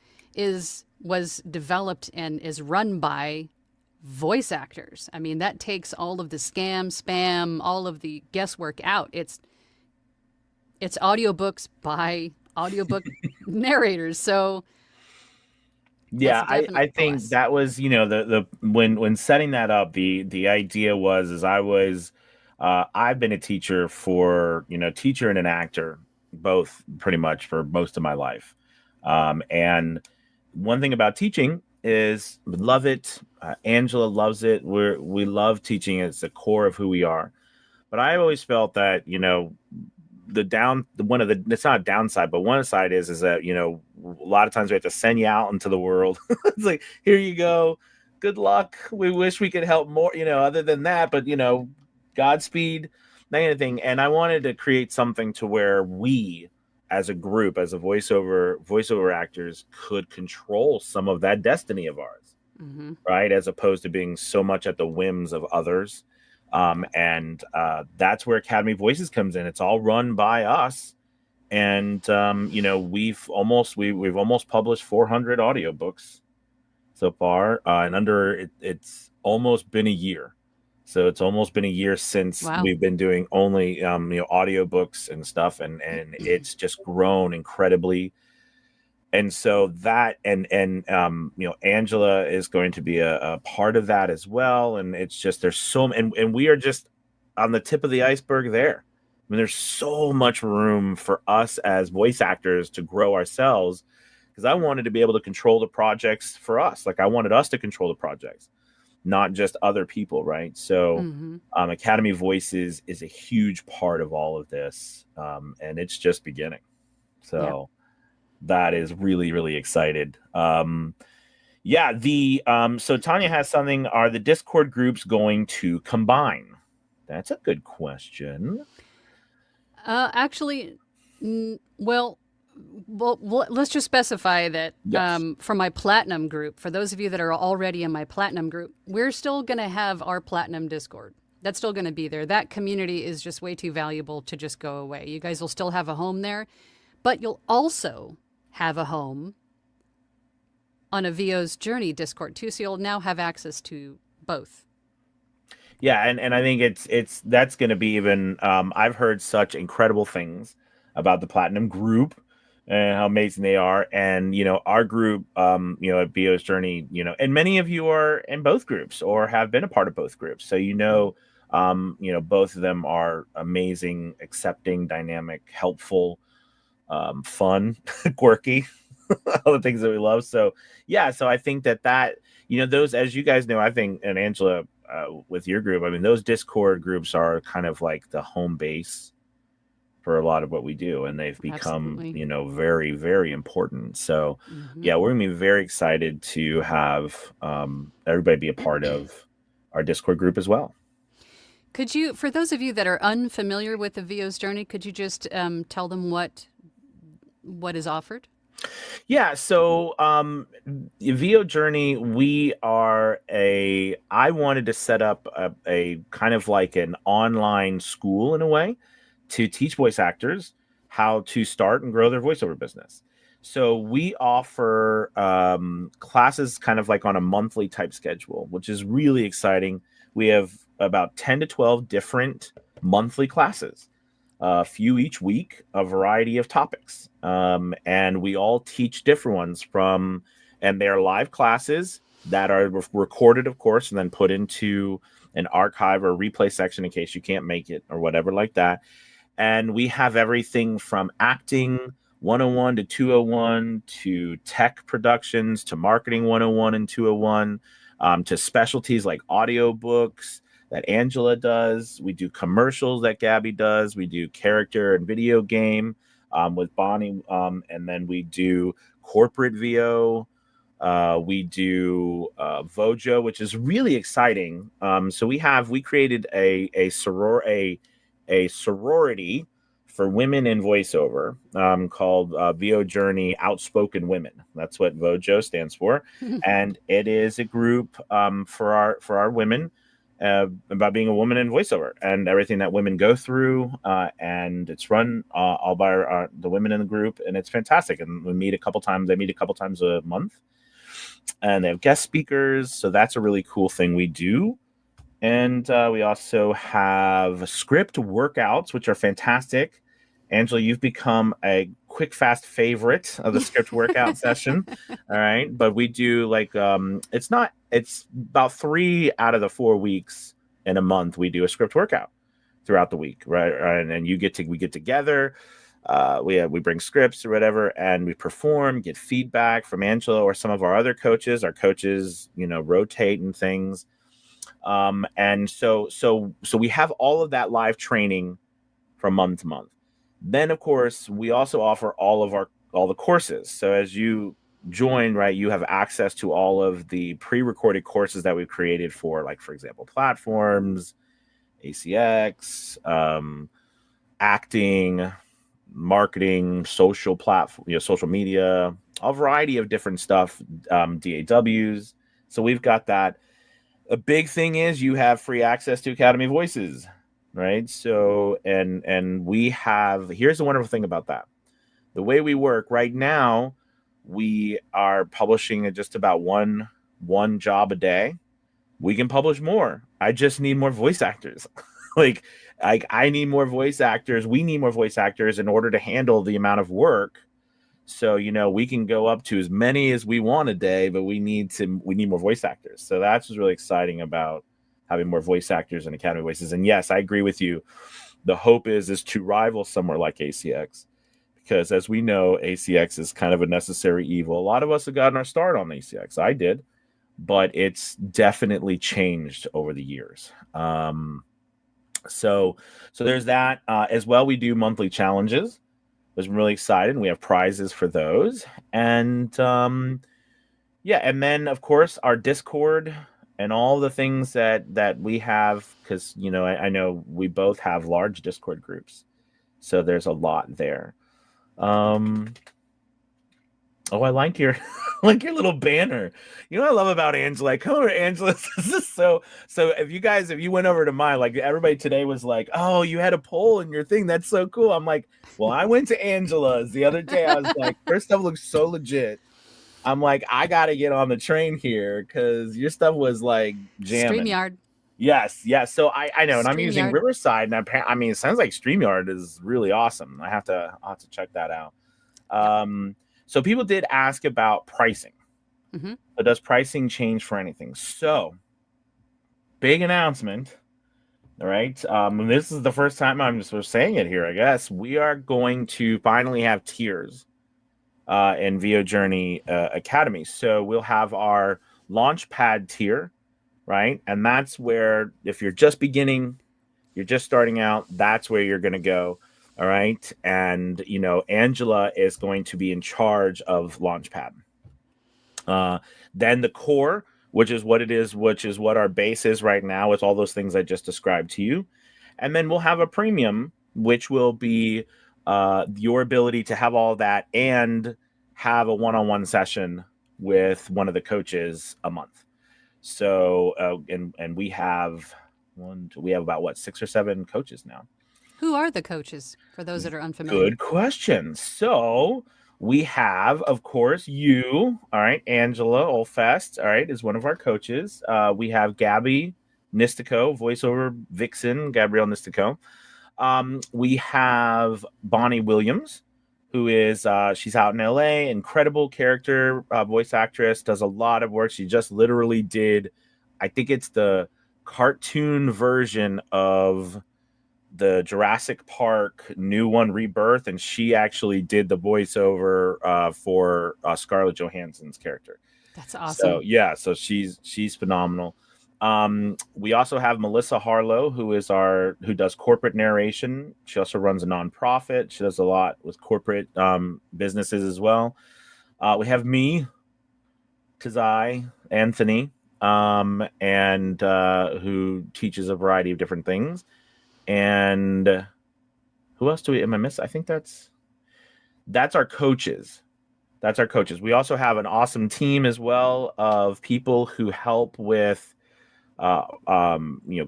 was developed and is run by voice actors. I mean, that takes all of the scam, spam, all of the guesswork out. It's audiobooks by audiobook narrators. So that's Yeah, I, definitely I a think plus. that was, the when setting that up, the idea was is I've been a teacher teacher and an actor, both pretty much for most of my life. And one thing about teaching is we love it. Angela loves it. We love teaching. It's the core of who we are. But I always felt that, one of the it's not a downside, but one side is that a lot of times we have to send you out into the world. It's like, here you go, good luck, we wish we could help more, other than that, but Godspeed, that kind of thing. And I wanted to create something to where we as a group, as a voiceover actors, could control some of that destiny of ours, Hmm. right? As opposed to being so much at the whims of others. And That's where Academy Voices comes in. It's all run by us. And we've almost published 400 audiobooks so far, and it's almost been a year. So it's almost been a year since Wow. we've been doing only audiobooks and stuff, and it's just grown incredibly. And so that and Angela is going to be a part of that as well. And it's just and we are just on the tip of the iceberg there. I mean, there's so much room for us as voice actors to grow ourselves, because I wanted to be able to control the projects for us. Like, I wanted us to control the projects, not just other people, right? So Hmm. Academy Voices is a huge part of all of this, and it's just beginning. Yeah. So that is really, really excited. Yeah, the so Tanya has something. Are the Discord groups going to combine? That's a good question. Actually, well, let's just specify that Yes. for my platinum group, for those of you that are already in my platinum group, we're still going to have our platinum Discord. That's still going to be there. That community is just way too valuable to just go away. You guys will still have a home there, but you'll also have a home on a VO's Journey Discord too. So you'll now have access to both. Yeah, and I think it's that's going to be even. I've heard such incredible things about the Platinum Group and how amazing they are, and our group, at BO's Journey, and many of you are in both groups or have been a part of both groups, so both of them are amazing, accepting, dynamic, helpful, fun, quirky. all the things that we love. So yeah, so I think that those, as you guys know, I think, and Angela, with your group, I mean, those Discord groups are kind of like the home base for a lot of what we do, and they've become, Absolutely. very, very important. So Hmm. yeah, we're gonna be very excited to have everybody be a part of our Discord group as well. Could you, for those of you that are unfamiliar with the VO's journey, could you just tell them what is offered? Yeah, so VO Journey, I wanted to set up a kind of like an online school in a way to teach voice actors how to start and grow their voiceover business. So we offer classes kind of like on a monthly type schedule, which is really exciting. We have about 10 to 12 different monthly classes, a few each week, a variety of topics. And we all teach different ones and they're live classes that are recorded, of course, and then put into an archive or replay section in case you can't make it or whatever like that. And we have everything from acting 101 to 201 to tech productions to marketing 101 and 201, to specialties like audiobooks that Angela does. We do commercials that Gabby does. We do character and video game with Bonnie. And then we do corporate VO. We do Vojo, which is really exciting. So we created a sorority for women in voiceover, called VO Journey Outspoken Women. That's what Vojo stands for, and it is a group for our women, about being a woman in voiceover and everything that women go through. And it's run all by the women in the group, and it's fantastic. And we meet a couple times. They meet a couple times a month, and they have guest speakers. So that's a really cool thing we do. And we also have script workouts, which are fantastic. Angela, you've become a quick, fast favorite of the script workout session. All right. But we do like, it's about 3 out of the 4 weeks in a month, we do a script workout throughout the week. Right. And we get together. We bring scripts or whatever, and we perform, get feedback from Angela or some of our other coaches. Our coaches, rotate and things. And so we have all of that live training from month to month. Then of course we also offer all the courses. So as you join, right, you have access to all of the pre-recorded courses that we've created for, like, for example, platforms, ACX, acting, marketing, social platform, social media, a variety of different stuff, DAWs. So we've got that. A big thing is you have free access to Academy Voices, right? So and we have, here's the wonderful thing about that. The way we work right now, we are publishing at just about one job a day. We can publish more. I just need more voice actors. like I need more voice actors. We need more voice actors in order to handle the amount of work. So, we can go up to as many as we want a day, but we need more voice actors. So that's what's really exciting about having more voice actors in Academy Voices. And yes, I agree with you. The hope is to rival somewhere like ACX, because as we know, ACX is kind of a necessary evil. A lot of us have gotten our start on ACX. I did, but it's definitely changed over the years. So there's that. As well, we do monthly challenges. Was really excited. We have prizes for those. And yeah, and then of course our Discord and all the things that we have, because I know we both have large Discord groups, so there's a lot there. um Oh, I like your like your little banner. What I love about Angela. Come over, Angela. This is so. If you went over to mine, like everybody today was like, "Oh, you had a poll in your thing. That's so cool." I'm like, "Well, I went to Angela's the other day. I was like, her stuff looks so legit. I'm like, I gotta get on the train here because your stuff was like jamming." StreamYard. Yes, yes. So I know, and I'm using StreamYard. Riverside, and I mean, it sounds like StreamYard is really awesome. I'll have to check that out. Yep. So people did ask about pricing. Hmm. So does pricing change for anything? So big announcement. All right. And this is the first time I'm just saying it here, I guess. We are going to finally have tiers and VO Journey Academy. So we'll have our Launchpad tier, right? And that's where, if you're just beginning, you're just starting out, that's where you're going to go. All right. And, Angela is going to be in charge of Launchpad. Then the core, which is what it is, which is what our base is right now, with all those things I just described to you. And then we'll have a premium, which will be your ability to have all that and have a one-on-one session with one of the coaches a month. So, and we have about what, 6 or 7 coaches now. Who are the coaches, for those that are unfamiliar? Good question. So we have, of course, you. All right, Angela Olfest. All right, is one of our coaches. We have Gabby Nistico, voiceover vixen, Gabrielle Nistico. We have Bonnie Williams, who is she's out in LA, incredible character, voice actress, does a lot of work. She just literally did, I think it's the cartoon version of the Jurassic Park new one, Rebirth, and she actually did the voiceover for Scarlett Johansson's character. That's So awesome. yeah, so she's phenomenal. We also have Melissa Harlow, who does corporate narration. She also runs a nonprofit. She does a lot with corporate businesses as well. We have me, Kazai Anthony, and who teaches a variety of different things. And who else am I missing? I think that's our coaches. That's our coaches. We also have an awesome team as well of people who help with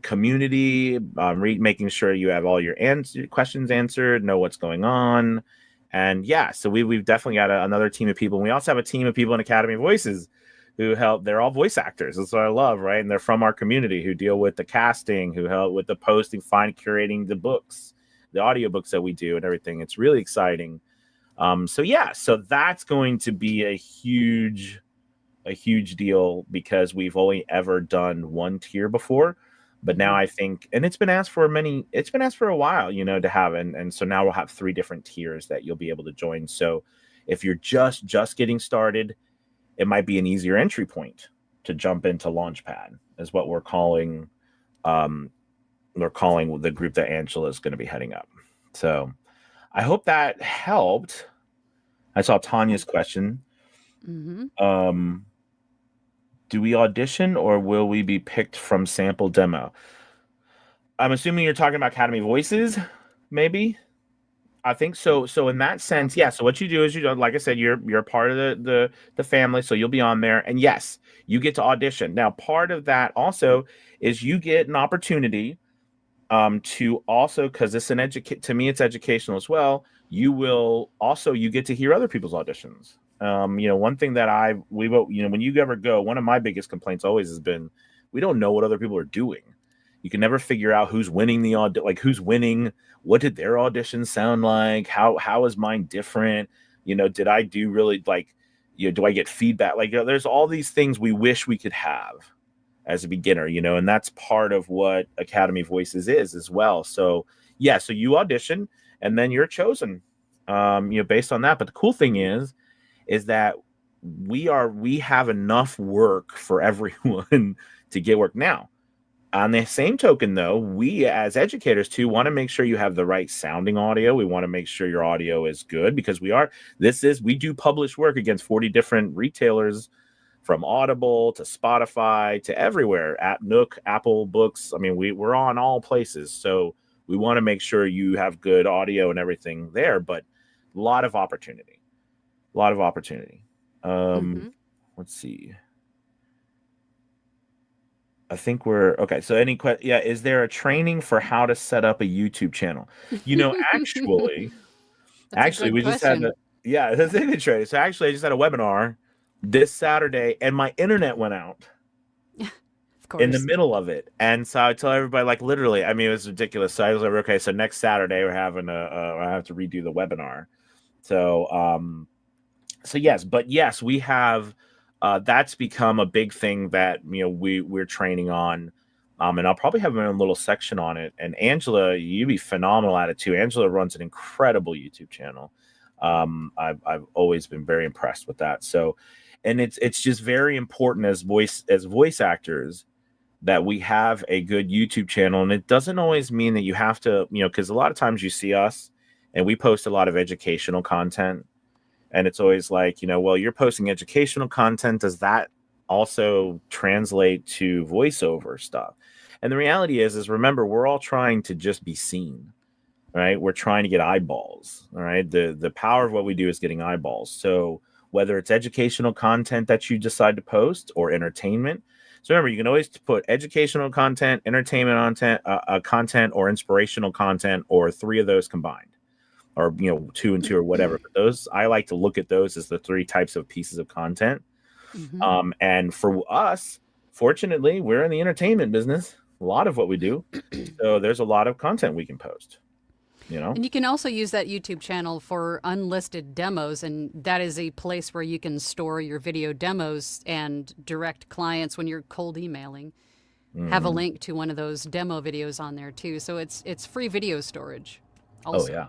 community, making sure you have all your questions answered, know what's going on. And yeah, so we've definitely got another team of people. And we also have a team of people in Academy Voices who help. They're all voice actors. That's what I love, right? And they're from our community, who deal with the casting, who help with the posting, curating the books, the audiobooks that we do and everything. It's really exciting. So that's going to be a huge deal, because we've only ever done one tier before. But now I think, and it's been asked for a while, to have, and so now we'll have 3 different tiers that you'll be able to join. So if you're just getting started, it might be an easier entry point to jump into Launchpad, is what we're calling the group that Angela is going to be heading up. So I hope that helped. I saw Tanya's question. Mm-hmm. Do we audition, or will we be picked from sample demo? I'm assuming you're talking about Academy Voices, maybe. I think so. So in that sense, yeah. So what you do is, like I said, you're part of the family, so you'll be on there, and yes, you get to audition. Now, part of that also is you get an opportunity to also, because it's to me, it's educational as well. You get to hear other people's auditions. One thing that when you ever go, one of my biggest complaints always has been, we don't know what other people are doing. You can never figure out who's winning who's winning. What did their audition sound like? How is mine different? Did I do really do I get feedback? There's all these things we wish we could have as a beginner, and that's part of what Academy Voices is as well. So yeah, so you audition and then you're chosen, based on that. But the cool thing is that we have enough work for everyone to get work. Now, on the same token, though, we as educators too want to make sure you have the right sounding audio. We want to make sure your audio is good, because we do publish work against 40 different retailers, from Audible to Spotify to everywhere, at Nook, Apple Books. I mean, we're on all places. So we want to make sure you have good audio and everything there, but a lot of opportunity. Mm-hmm. Let's see. I think we're okay. So is there a training for how to set up a YouTube channel? Actually, That's a good we just had question. that's a good training. So actually, I just had a webinar this Saturday, and my internet went out Of in the course. middle of it. And so I tell everybody, literally, I mean, it was ridiculous. So I was like, okay, so next Saturday we're having I have to redo the webinar. So yes, we have, that's become a big thing that, we're training on. And I'll probably have my own little section on it. And Angela, you'd be phenomenal at it too. Angela runs an incredible YouTube channel. I've always been very impressed with that. So, and it's just very important as voice actors that we have a good YouTube channel. And it doesn't always mean that you have to, because a lot of times you see us and we post a lot of educational content. And it's always like, well, you're posting educational content. Does that also translate to voiceover stuff? And the reality is remember, we're all trying to just be seen, right? We're trying to get eyeballs. All right. The power of what we do is getting eyeballs. So whether it's educational content that you decide to post or entertainment. So remember, you can always put educational content, entertainment content, or inspirational content, or three of those combined, or two and two or whatever. But those, I like to look at those as the three types of pieces of content. Mm-hmm. And for us, fortunately, we're in the entertainment business. A lot of what we do, so there's a lot of content we can post. And you can also use that YouTube channel for unlisted demos, and that is a place where you can store your video demos and direct clients when you're cold emailing. Have a Mhm. link to one of those demo videos on there too, so it's free video storage. Oh Also, yeah.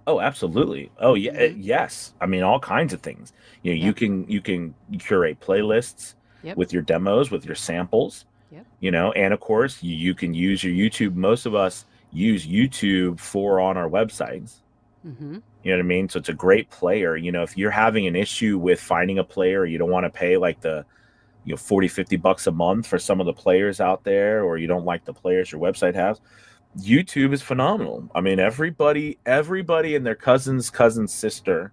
Oh, absolutely. Oh yeah. mm-hmm. Yes. I mean, all kinds of things. You Yep, can curate playlists yep, with your demos, with your samples. yep, And of course, you can use your YouTube. Most of us use YouTube for on our websites. mm-hmm. You know what I mean? So it's a great player. If you're having an issue with finding a player, you don't want to pay like the 40, $50 a month for some of the players out there, or you don't like the players your website has. YouTube is phenomenal. I mean, everybody and their cousin's sister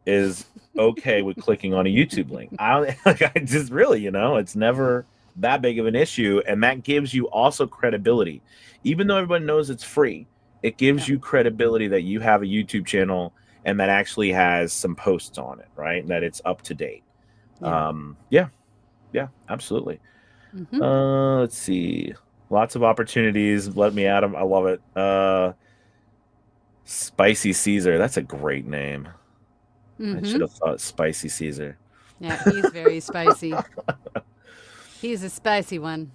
is okay with clicking on a YouTube link. I just really, it's never that big of an issue, and that gives you also credibility. Even though everyone knows it's free, it gives Yep, you credibility that you have a YouTube channel and that actually has some posts on it, right? That it's up to date. yeah, Yeah, yeah, absolutely. mm-hmm. Let's see. Lots of opportunities. Let me at them. I love it. Spicy Caesar. That's a great name. I should Mm-hmm. have thought Spicy Caesar. Yeah, he's very spicy. He's a spicy one.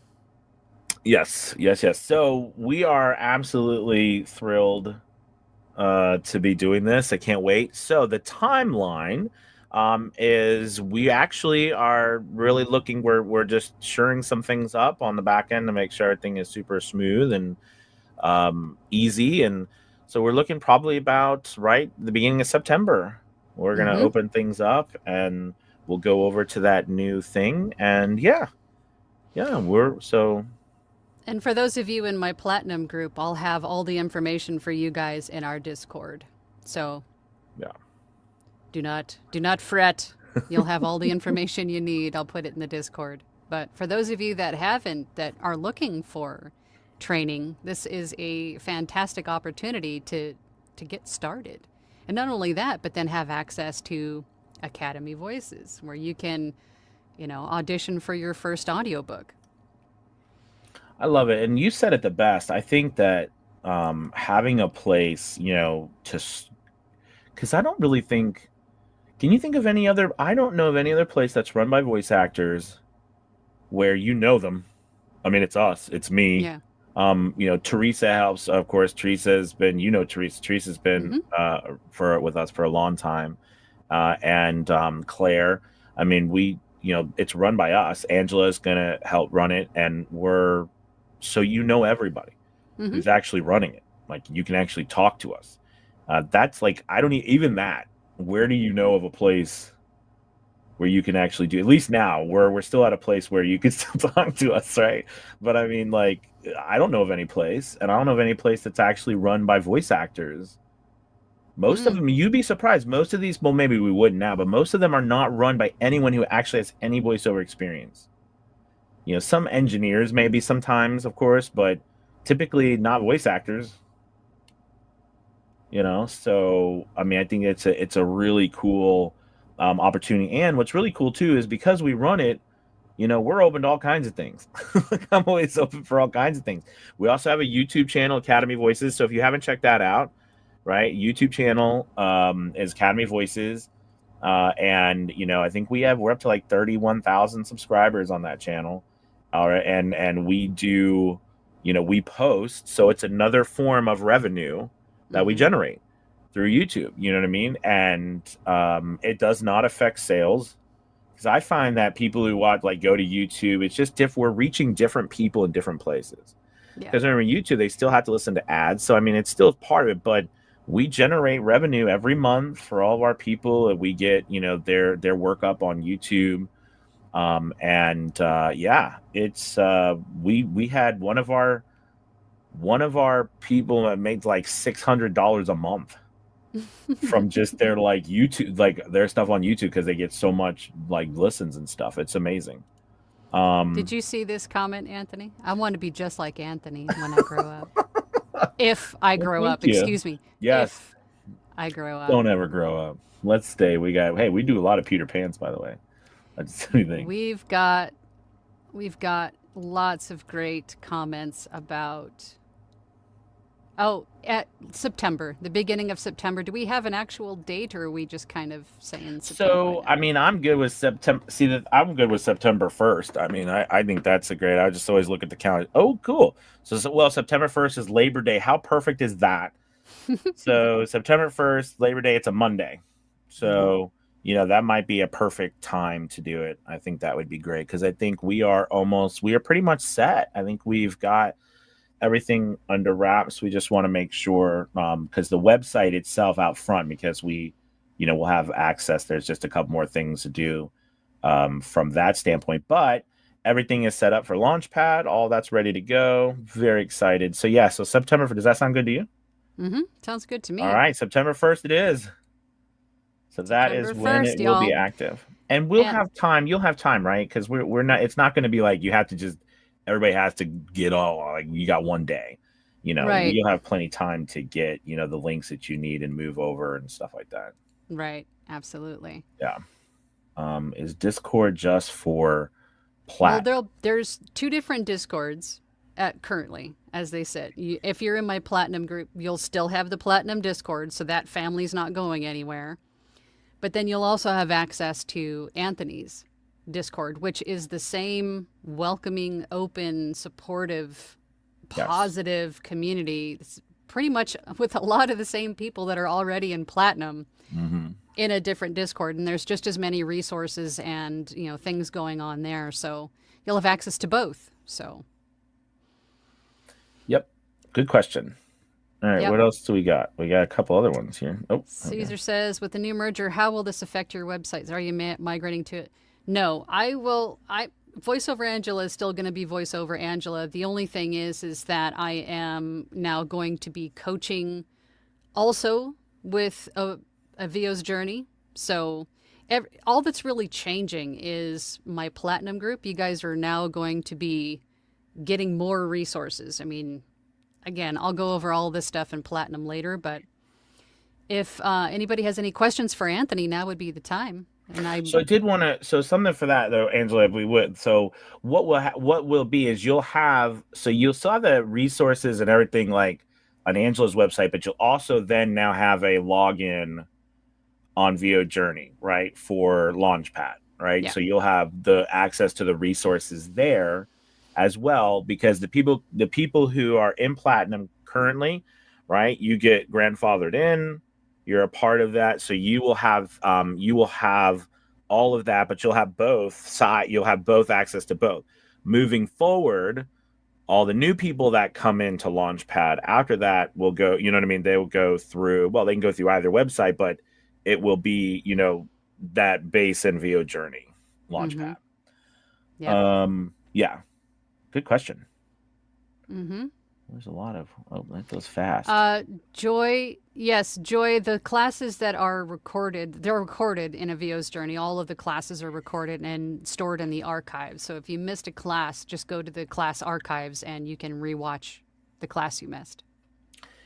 Yes, yes, yes. So we are absolutely thrilled to be doing this. I can't wait. So the timeline is we actually are really looking. We're just shoring some things up on the back end to make sure everything is super smooth and easy. And so we're looking probably about right the beginning of September. We're gonna Mm-hmm. open things up and we'll go over to that new thing. And yeah, yeah, we're so And for those of you in my platinum group, I'll have all the information for you guys in our Discord. So yeah. do not fret. You'll have all the information you need. I'll put it in the Discord. But for those of you that haven't, that are looking for training, this is a fantastic opportunity to get started. And not only that, but then have access to Academy Voices, where you can, audition for your first audiobook. I love it. And you said it the best. I think that having a place, because I don't really think, can you think of any other, I don't know of any other place that's run by voice actors where you know them. I mean, it's us, it's me. Yeah. Teresa helps, of course. Teresa's been, Teresa. Teresa's been Mm-hmm. for with us for a long time, and Claire. I mean, it's run by us. Angela's gonna help run it, and so everybody Mm-hmm. who's actually running it. Like you can actually talk to us. That's like I don't even that. Where do you know of a place where you can actually do, at least now where we're still at a place where you can still talk to us, right? But I mean, like, I don't know of any place, and I don't know of any place that's actually run by voice actors. Most of Mm. them, you'd be surprised. Most of these, well, maybe we wouldn't now, but most of them are not run by anyone who actually has any voiceover experience. Some engineers maybe sometimes, of course, but typically not voice actors. So I mean, I think it's a really cool opportunity. And what's really cool too is because we run it, we're open to all kinds of things. I'm always open for all kinds of things. We also have a YouTube channel, Academy Voices. So if you haven't checked that out, right, YouTube channel is Academy Voices. And I think we're up to like 31,000 subscribers on that channel. All right, and we do, we post, so it's another form of revenue that we Mm-hmm. generate. through YouTube. You know what I mean? And it does not affect sales, because I find that people who watch, like, go to YouTube, it's just we're reaching different people in different places. Yeah. Because remember, YouTube, they still have to listen to ads. So I mean, it's still part of it, but we generate revenue every month for all of our people. We get, their work up on YouTube. And yeah, it's we had one of our people that made like $600 a month from just their, like, YouTube, like their stuff on YouTube, because they get so much, like, listens and stuff. It's amazing. Did you see this comment, Anthony? I want to be just like Anthony when I grow up. If I Well, grow thank up, you. excuse me. Yes. If I grow up. Don't ever grow up. Let's stay. We do a lot of Peter Pans, by the way. That's anything. We've got lots of great comments about, oh, at September, the beginning of September. Do we have an actual date, or are we just kind of saying September right So, I now? mean, I'm good with September. See, that I'm good with September 1st. I mean, I think that's a great. I just always look at the calendar. Oh, cool. Well, September 1st is Labor Day. How perfect is that? So, September 1st, Labor Day, it's a Monday. Mm-hmm. So, that might be a perfect time to do it. I think that would be great, because I think we are pretty much set. I think we've got everything under wraps. We just want to make sure, because the website itself out front, because we'll have access. There's just a couple more things to do from that standpoint, but everything is set up for Launchpad. All that's ready to go. Very excited. So yeah, so September. Does that sound good to you? Mm-hmm. Sounds good to All me. right, September 1st it is. So that is September when it 1st, will be y'all. active, and we'll And have time. You'll have time, right? Because we're not. It's not going to be like you have to just. Everybody has to get all, like, you got one day. right, You'll have plenty time to get the links that you need and move over and stuff like that. right, absolutely. Yeah. Is Discord just for Well, plat? there's two different Discords at currently as they sit. If you're in my platinum group, you'll still have the platinum Discord, so that family's not going anywhere. But then you'll also have access to Anthony's Discord, which is the same welcoming, open, supportive, Yes. positive community. It's pretty much with a lot of the same people that are already in platinum Mm-hmm. in a different Discord, and there's just as many resources and things going on there. So you'll have access to both. So Yep. Good question. All right. yep. What else do we got? We got a couple other ones here. Oh, okay. Caesar says, with the new merger, how will this affect your websites? Are you migrating to it? No, I will. VoiceOver Angela is still going to be VoiceOver Angela. The only thing is that I am now going to be coaching also with a VO's journey. So all that's really changing is my platinum group. You guys are now going to be getting more resources. I mean, again, I'll go over all this stuff in platinum later, but if anybody has any questions for Anthony, now would be the time. And So I did want to. So something for that though, Angela, if we would. So what will be is you'll have. So you'll still have the resources and everything, like, on Angela's website, but you'll also then now have a login on VO Journey, right, for Launchpad, right? yeah, So you'll have the access to the resources there as well, because the people who are in Platinum currently, right, you get grandfathered in, you're a part of that, so you will have all of that, but you'll have both access to both. Moving forward, all the new people that come into Launchpad after that will go, you know what I mean? They will go through, well, they can go through either website, but it will be, that base and VO Journey mm-hmm, Launchpad. yep, Yeah, good question. mm-hmm. There's a lot of, oh, that goes fast. Uh, Joy, yes, Joy. The classes that are recorded, they're recorded in a VO's journey. All of the classes are recorded and stored in the archives. So if you missed a class, just go to the class archives and you can rewatch the class you missed.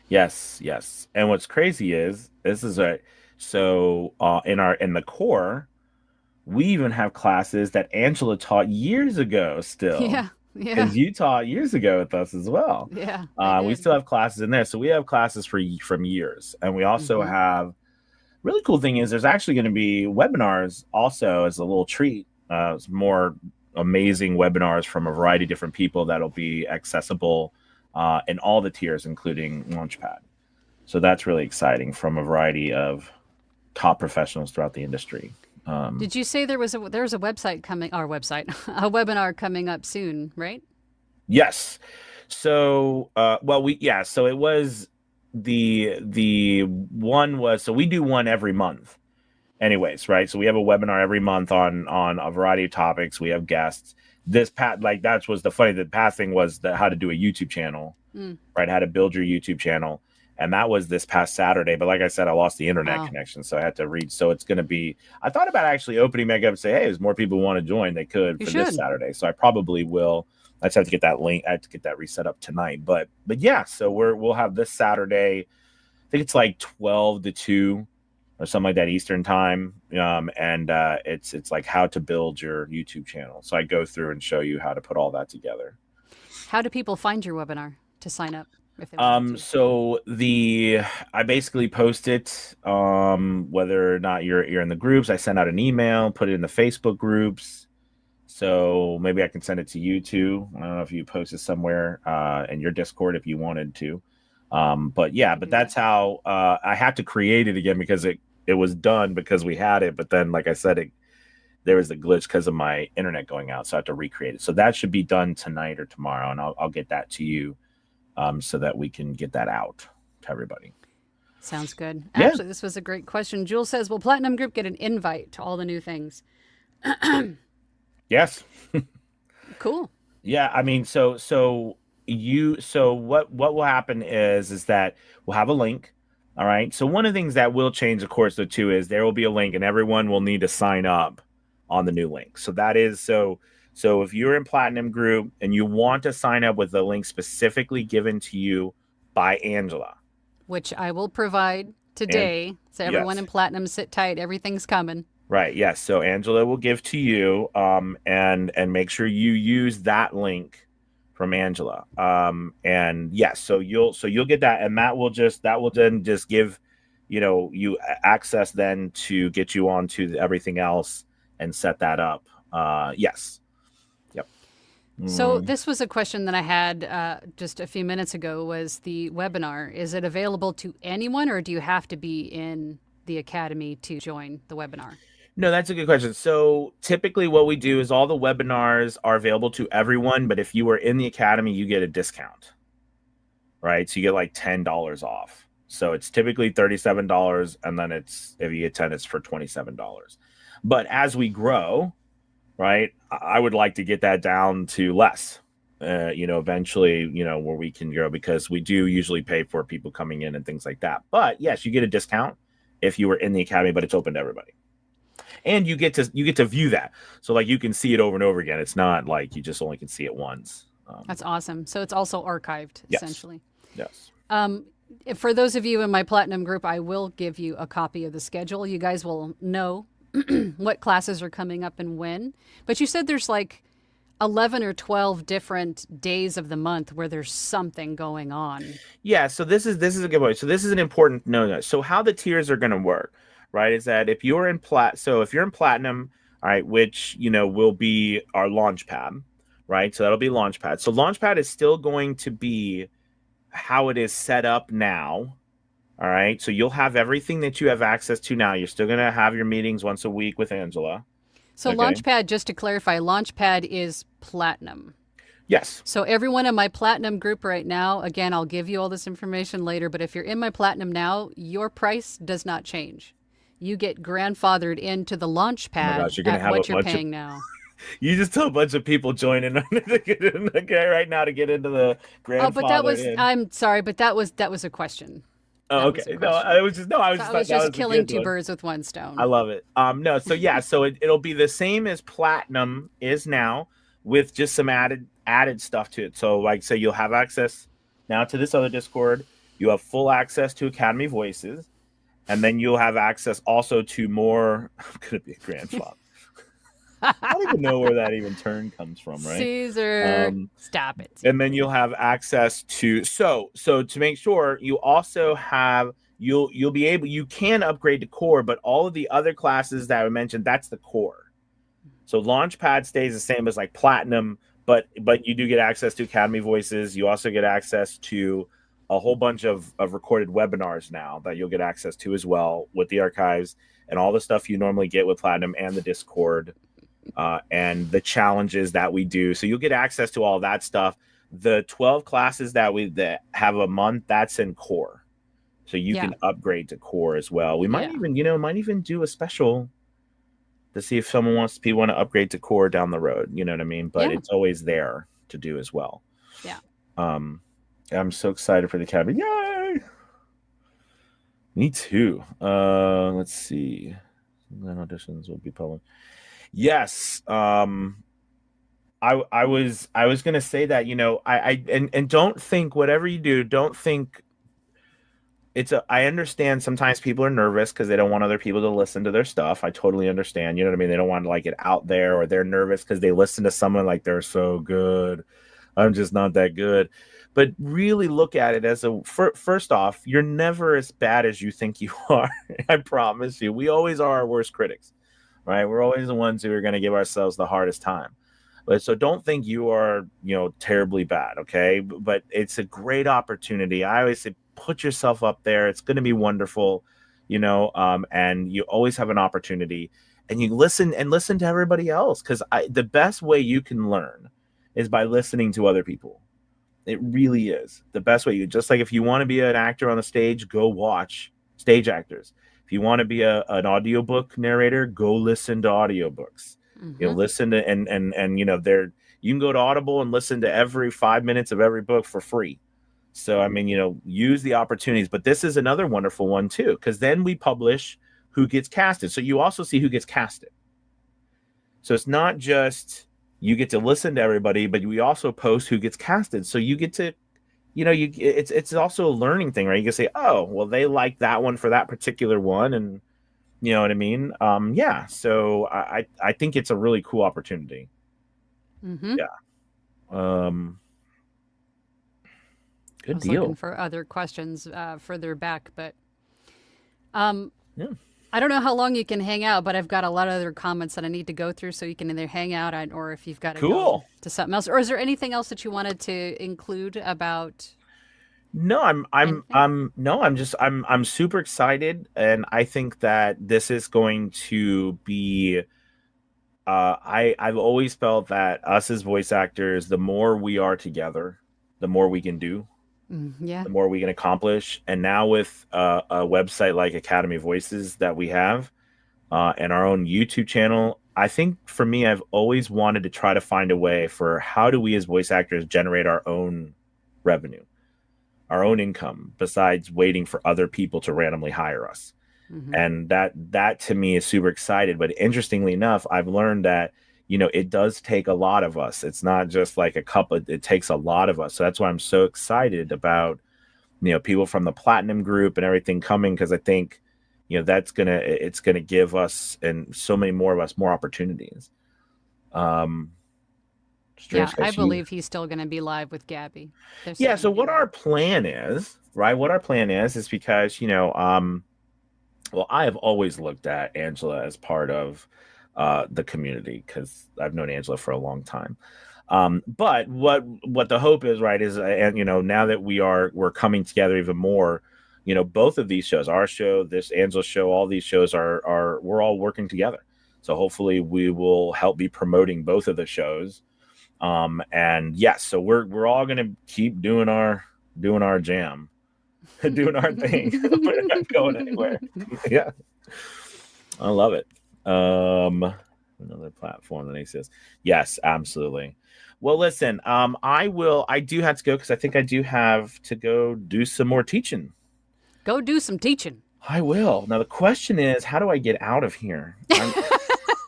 Yes, yes. And what's crazy is this is a, so in the core, we even have classes that Angela taught years ago still, Yeah, yeah, because you taught years ago with us as well. yeah. I We did. still have classes in there, so we have classes from years, and we also Mm-hmm. have, really cool thing is there's actually going to be webinars also as a little treat. It's more amazing webinars from a variety of different people that'll be accessible in all the tiers, including Launchpad. So that's really exciting from a variety of top professionals throughout the industry. Did you say there's a website coming, our website, a webinar coming up soon, right? Yes. So, so it was the one was, so we do one every month anyways, right? So we have a webinar every month on a variety of topics. We have guests. This that was the funny, the past thing was the how to do a YouTube channel, Mm. right? How to build your YouTube channel. And that was this past Saturday. But like I said, I lost the internet Oh, connection. So I had to read. So it's going to be, I thought about actually opening back up and say, hey, there's more people who want to join. They could you for this should. Saturday. So I probably will. I just have to get that link. I have to get that reset up tonight. But yeah, so we'll have this Saturday. I think it's like 12 to 2 or something like that Eastern time. And it's like how to build your YouTube channel. So I go through and show you how to put all that together. How do people find your webinar to sign up if they wanted to? So I basically post it, whether or not you're in the groups. I send out an email, put it in the Facebook groups. So maybe I can send it to you too. I don't know if you post it somewhere in your Discord if you wanted to. But yeah, but that's how I had to create it again because it was done because we had it. But then, like I said, there was a glitch because of my internet going out, so I had to recreate it. So that should be done tonight or tomorrow, and I'll get that to you so that we can get that out to everybody. Sounds good. Yeah. Actually, this was a great question. Jules says, will Platinum Group get an invite to all the new things? Yes. Cool. Yeah. I mean, so what will happen is that we'll have a link. All right. So one of the things that will change, of course, the two is there will be a link, and everyone will need to sign up on the new link. So that is so. So if you're in Platinum Group and you want to sign up with the link specifically given to you by Angela, Which I will provide today. So everyone yes. in Platinum, sit tight. Everything's coming. Right. Yes. So Angela will give to you, and make sure you use that link from Angela. And yes, so you'll get that, and that will then just give, you access then to get you onto everything else and set that up. Yes. Yep. So this was a question that I had just a few minutes ago. Was the webinar, is it available to anyone, or do you have to be in the academy to join the webinar? No, that's a good question. So typically what we do is all the webinars are available to everyone, but if you are in the academy, you get a discount, right? So you get like $10 off. So it's typically $37, and then if you get 10, it's for $27. But as we grow, right, I would like to get that down to less, eventually, where we can grow, because we do usually pay for people coming in and things like that. But yes, you get a discount if you were in the academy, but it's open to everybody. And you get to view that, so like you can see it over and over again. It's not like you just only can see it once. That's awesome. So it's also archived, Yes. essentially. Yes. For those of you in my Platinum group, I will give you a copy of the schedule. You guys will know what classes are coming up and when. But you said there's like 11 or 12 different days of the month where there's something going on. Yeah, so this is a good point. So this is an important note. So how the tiers are going to work, right, is that if you're in if you're in Platinum, all right, which will be our Launchpad, right? So that'll be Launchpad. So Launchpad is still going to be how it is set up now. All right. So you'll have everything that you have access to now. You're still going to have your meetings once a week with Angela. So Okay. Launchpad, just to clarify, Launchpad is Platinum. Yes. So everyone in my Platinum group right now, again, I'll give you all this information later, but if you're in my Platinum now, your price does not change. You get grandfathered into the Launchpad gosh, you're gonna at have what a you're bunch of- paying now. You just tell a bunch of people joining to get in, okay, right now to get into the grandfather. Oh, but that was, in. I'm sorry, but that was a question. Oh, That was okay. a No, question. I was just So I was that just was a killing good two one. birds with one stone. I love it. No, so yeah, so it'll be the same as Platinum is now, with just some added stuff to it. So like, say you'll have access now to this other Discord. You have full access to Academy Voices, and then you'll have access also to more. I'm gonna be a grandfather. I don't even know where that even term comes from, right? Caesar, stop it. And then you'll have access to so to make sure you also have you'll be able, you can upgrade to core, but all of the other classes that I mentioned, that's the core. So Launchpad stays the same as like Platinum, but you do get access to Academy Voices. You also get access to a whole bunch of recorded webinars now that you'll get access to as well with the archives and all the stuff you normally get with Platinum and the Discord, and the challenges that we do. So you'll get access to all that stuff. The 12 classes that have a month, that's in core. So you Yeah. can upgrade to core as well. We might Yeah. even do a special to see if people want to upgrade to core down the road. You know what I mean? But Yeah. it's always there to do as well. Yeah. Um, I'm so excited for the cabin. Yay! Me too. Let's see. Then auditions will be public. Yes. I was gonna say that, and don't think whatever you do, don't think I understand sometimes people are nervous because they don't want other people to listen to their stuff. I totally understand. You know what I mean? They don't want to like it out there, or they're nervous because they listen to someone like they're so good. I'm just not that good. But really look at it as first off, you're never as bad as you think you are. I promise you. We always are our worst critics, right? We're always the ones who are going to give ourselves the hardest time. But so don't think you are, terribly bad, okay? But it's a great opportunity. I always say put yourself up there. It's going to be wonderful, and you always have an opportunity. And you listen to everybody else, because the best way you can learn is by listening to other people. It really is the best way. Just like if you want to be an actor on the stage, go watch stage actors. If you want to be an audiobook narrator, go listen to audiobooks. Mm-hmm. Listen to there you can go to Audible and listen to every 5 minutes of every book for free. So I mean, use the opportunities. But this is another wonderful one too, because then we publish who gets casted. So you also see who gets casted. So it's not just you get to listen to everybody, but we also post who gets casted. So you get to, it's also a learning thing, right? You can say, oh, well, they like that one for that particular one, and you know what I mean? Yeah. So I think it's a really cool opportunity. Mm-hmm. Yeah. Um, I good was looking deal. for other questions further back, but Yeah. I don't know how long you can hang out, but I've got a lot of other comments that I need to go through, so you can either hang out or if you've got to go Cool. to something else. Or is there anything else that you wanted to include about No, anything? I'm super excited, and I think that this is going to be. I've always felt that us as voice actors, the more we are together, the more we can do, Yeah. the more we can accomplish. And now with a website like Academy Voices that we have, and our own YouTube channel, I think for me, I've always wanted to try to find a way for how do we as voice actors generate our own revenue, our own income, besides waiting for other people to randomly hire us. Mm-hmm. And that to me is super excited. But interestingly enough, I've learned that it does take a lot of us. It's not just like a couple. It takes a lot of us. So that's why I'm so excited about people from the Platinum group and everything coming, because I think it's gonna give us and so many more of us more opportunities. Um, Yeah, Strange I Guys, you believe he's still going to be live with Gabby. They're still yeah. going So to be what live. our plan is, right? What our plan is because well, I have always looked at Angela as part of the community because I've known Angela for a long time. But what the hope is, right, is and now that we're coming together even more, both of these shows, our show, this Angela show, all these shows are we're all working together. So hopefully we will help be promoting both of the shows. And yes, so we're all gonna keep doing our jam, doing our thing. We're not going anywhere. Yeah. I love it. Another platform that exists. Yes, absolutely. Well, listen, I do have to go because I think I do have to go do some more teaching. Go do some teaching. I will. Now the question is, how do I get out of here?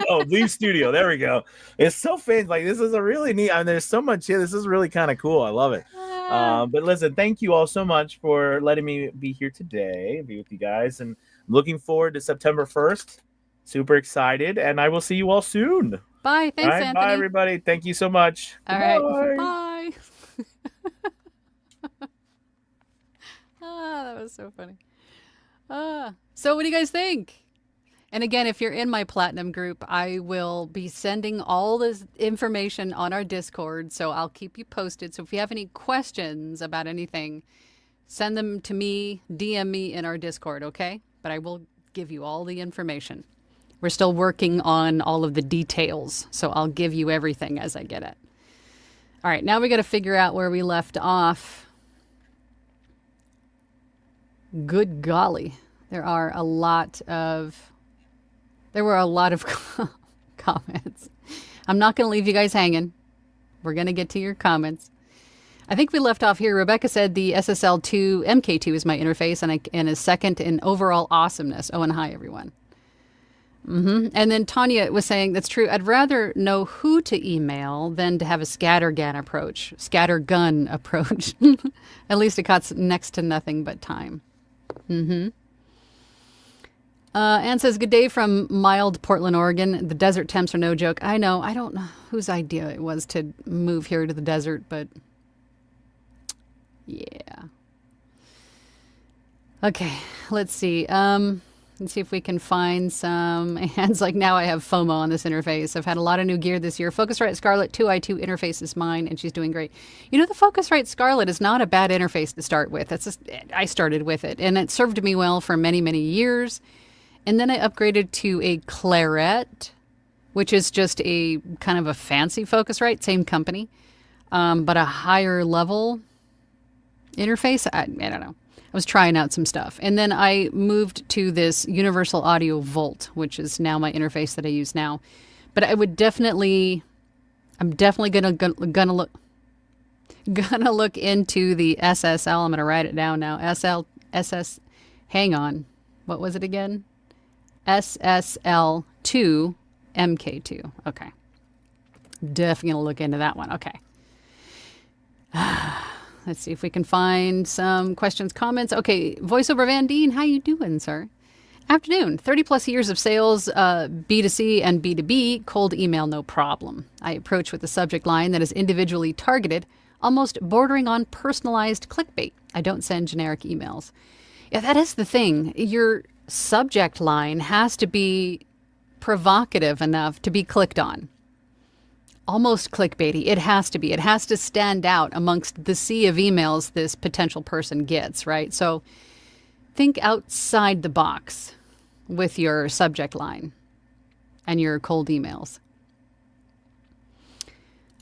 Oh, leave studio. There we go. It's so fancy. Like this is a really neat. I mean, there's so much here. This is really kind of cool. I love it. Ah. But listen, thank you all so much for letting me be here today, be with you guys, and looking forward to September 1st. Super excited, and I will see you all soon. Bye. All Thanks, right, bye Anthony. everybody. Thank you so much. All right. Goodbye. Bye. That was so funny. So what do you guys think? And again, if you're in my Platinum group, I will be sending all this information on our Discord, so I'll keep you posted. So if you have any questions about anything, Send them to me, DM me in our Discord, okay? But I will give you all the information. We're still working on all of the details, so I'll give you everything as I get it. All right, now we got to figure out where we left off. Good golly, there were a lot of comments. I'm not going to leave you guys hanging. We're going to get to your comments. I think we left off here. Rebecca said the SSL2 MK2 is my interface and is second in overall awesomeness. Oh, and hi, everyone. And then Tanya was saying, that's true. I'd rather know who to email than to have a scattergun approach. At least it costs next to nothing but time. Anne says, good day from mild Portland, Oregon. The desert temps are no joke. I know. I don't know whose idea it was to move here to the desert, but yeah. Okay, let's see. Let's see if we can find some. Anne's like, now I have FOMO on this interface. I've had a lot of new gear this year. Focusrite Scarlett 2i2 interface is mine, and she's doing great. You know, the Focusrite Scarlett is not a bad interface to start with. I started with it, and it served me well for many, many years. And then I upgraded to a Claret, which is just a kind of a fancy Focusrite, same company, but a higher level interface. I don't know. I was trying out some stuff. And then I moved to this Universal Audio Volt, which is now my interface that I use now. But I'm definitely gonna look into the SSL. I'm gonna write it down now. Hang on. What was it again? SSL2 MK2. Okay. Definitely gonna look into that one. Okay. Let's see if we can find some questions, comments. Okay, voiceover Van Deen, how you doing, sir? Afternoon. 30 plus years of sales, B2C and B2B, cold email, no problem. I approach with a subject line that is individually targeted, almost bordering on personalized clickbait. I don't send generic emails. Yeah, that is the thing. Your subject line has to be provocative enough to be clicked on. Almost clickbaity. It has to be. It has to stand out amongst the sea of emails this potential person gets, right? So think outside the box with your subject line and your cold emails.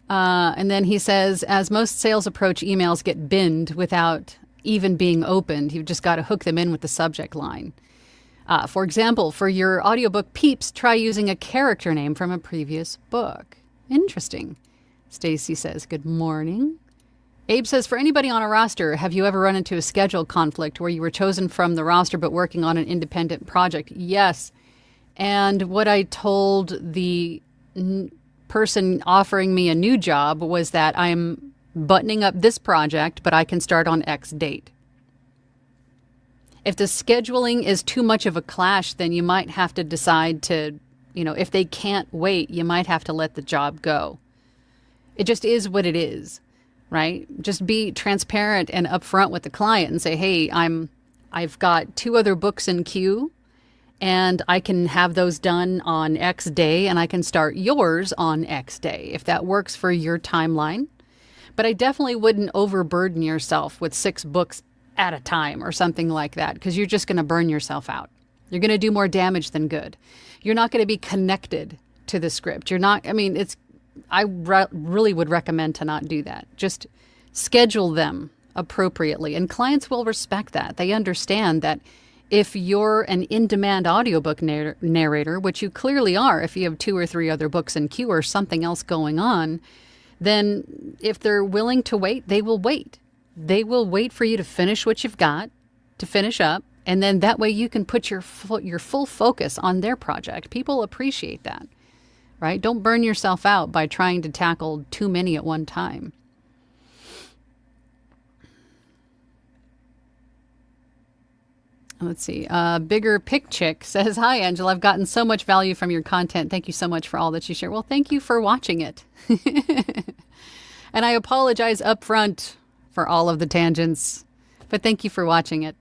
And then he says, as most sales approach emails get binned without even being opened, you've just got to hook them in with the subject line. For example, for your audiobook peeps, try using a character name from a previous book. Interesting. Stacy says, good morning. Abe says, for anybody on a roster, have you ever run into a schedule conflict where you were chosen from the roster but working on an independent project? Yes. And what I told the person offering me a new job was that I'm buttoning up this project, but I can start on X date. If the scheduling is too much of a clash, then you might have to decide to, if they can't wait, you might have to let the job go. It just is what it is, right? Just be transparent and upfront with the client and say, hey, I've got 2 other books in queue and I can have those done on X day and I can start yours on X day if that works for your timeline. But I definitely wouldn't overburden yourself with 6 books at a time or something like that, because you're just going to burn yourself out. You're going to do more damage than good. You're not going to be connected to the script. I really would recommend to not do that. Just schedule them appropriately, and clients will respect that. They understand that if you're an in-demand audiobook narrator, which you clearly are if you have 2 or 3 other books in queue or something else going on, then if they're willing to wait, they will wait. They will wait for you to finish what you've got, to finish up, and then that way you can put your full focus on their project. People appreciate that, right? Don't burn yourself out by trying to tackle too many at one time. Let's see. Bigger Pick Chick says, hi, Angela. I've gotten so much value from your content. Thank you so much for all that you share. Well, thank you for watching it. And I apologize up front for all of the tangents, but thank you for watching it.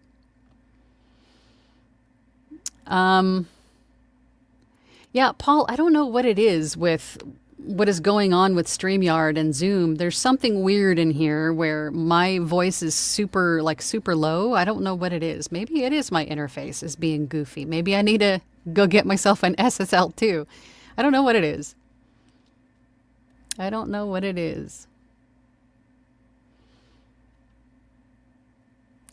Yeah, Paul, I don't know what it is with what is going on with StreamYard and Zoom. There's something weird in here where my voice is super low. I don't know what it is. Maybe it is my interface is being goofy. Maybe I need to go get myself an SSL2. I don't know what it is. I don't know what it is.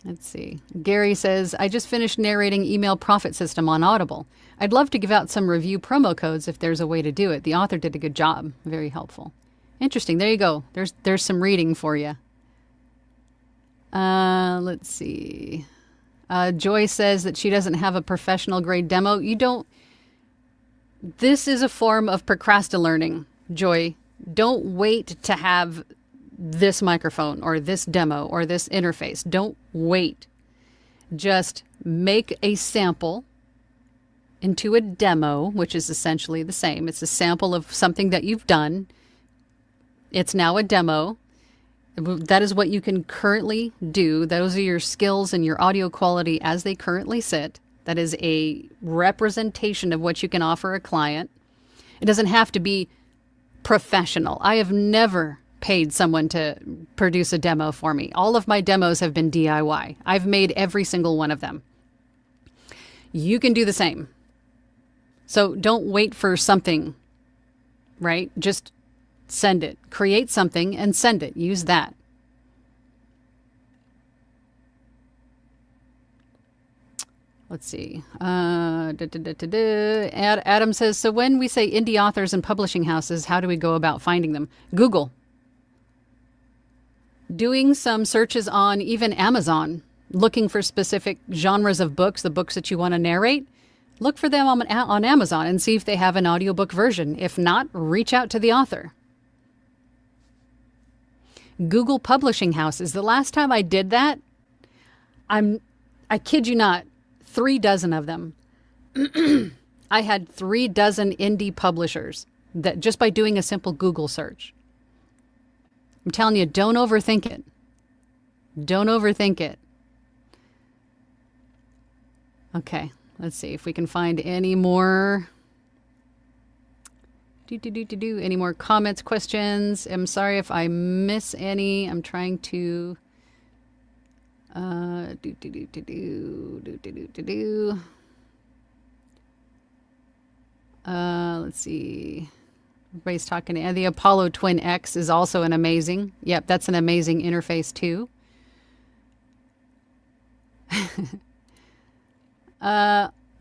Let's see. Gary says, I just finished narrating Email Profit System on Audible. I'd love to give out some review promo codes if there's a way to do it. The author did a good job. Very helpful. Interesting. There you go. There's some reading for you. Let's see. Joy says that she doesn't have a professional grade demo. You don't. This is a form of procrastinating, Joy. Don't wait to have this microphone or this demo or this interface. Don't wait. Just make a sample into a demo, which is essentially the same. It's a sample of something that you've done. It's now a demo. That is what you can currently do. Those are your skills and your audio quality as they currently sit. That is a representation of what you can offer a client. It doesn't have to be professional. I have never paid someone to produce a demo for me. All of my demos have been DIY. I've made every single one of them. You can do the same. So don't wait for something, right? Just send it. Create something and send it. Use that. Let's see. Adam says, so when we say indie authors and publishing houses, how do we go about finding them? Google. Doing some searches on even Amazon, looking for specific genres of books, the books that you want to narrate. Look for them on Amazon and see if they have an audiobook version. If not, reach out to the author. Google publishing houses. The last time I did that, I kid you not, 3 dozen of them. I had 3 dozen indie publishers that just by doing a simple Google search. I'm telling you, don't overthink it. Don't overthink it. Okay, let's see if we can find any more. Any more comments, questions? I'm sorry if I miss any. I'm trying to. Let's see. Everybody's talking. And the Apollo Twin X is also an amazing. Yep, that's an amazing interface too.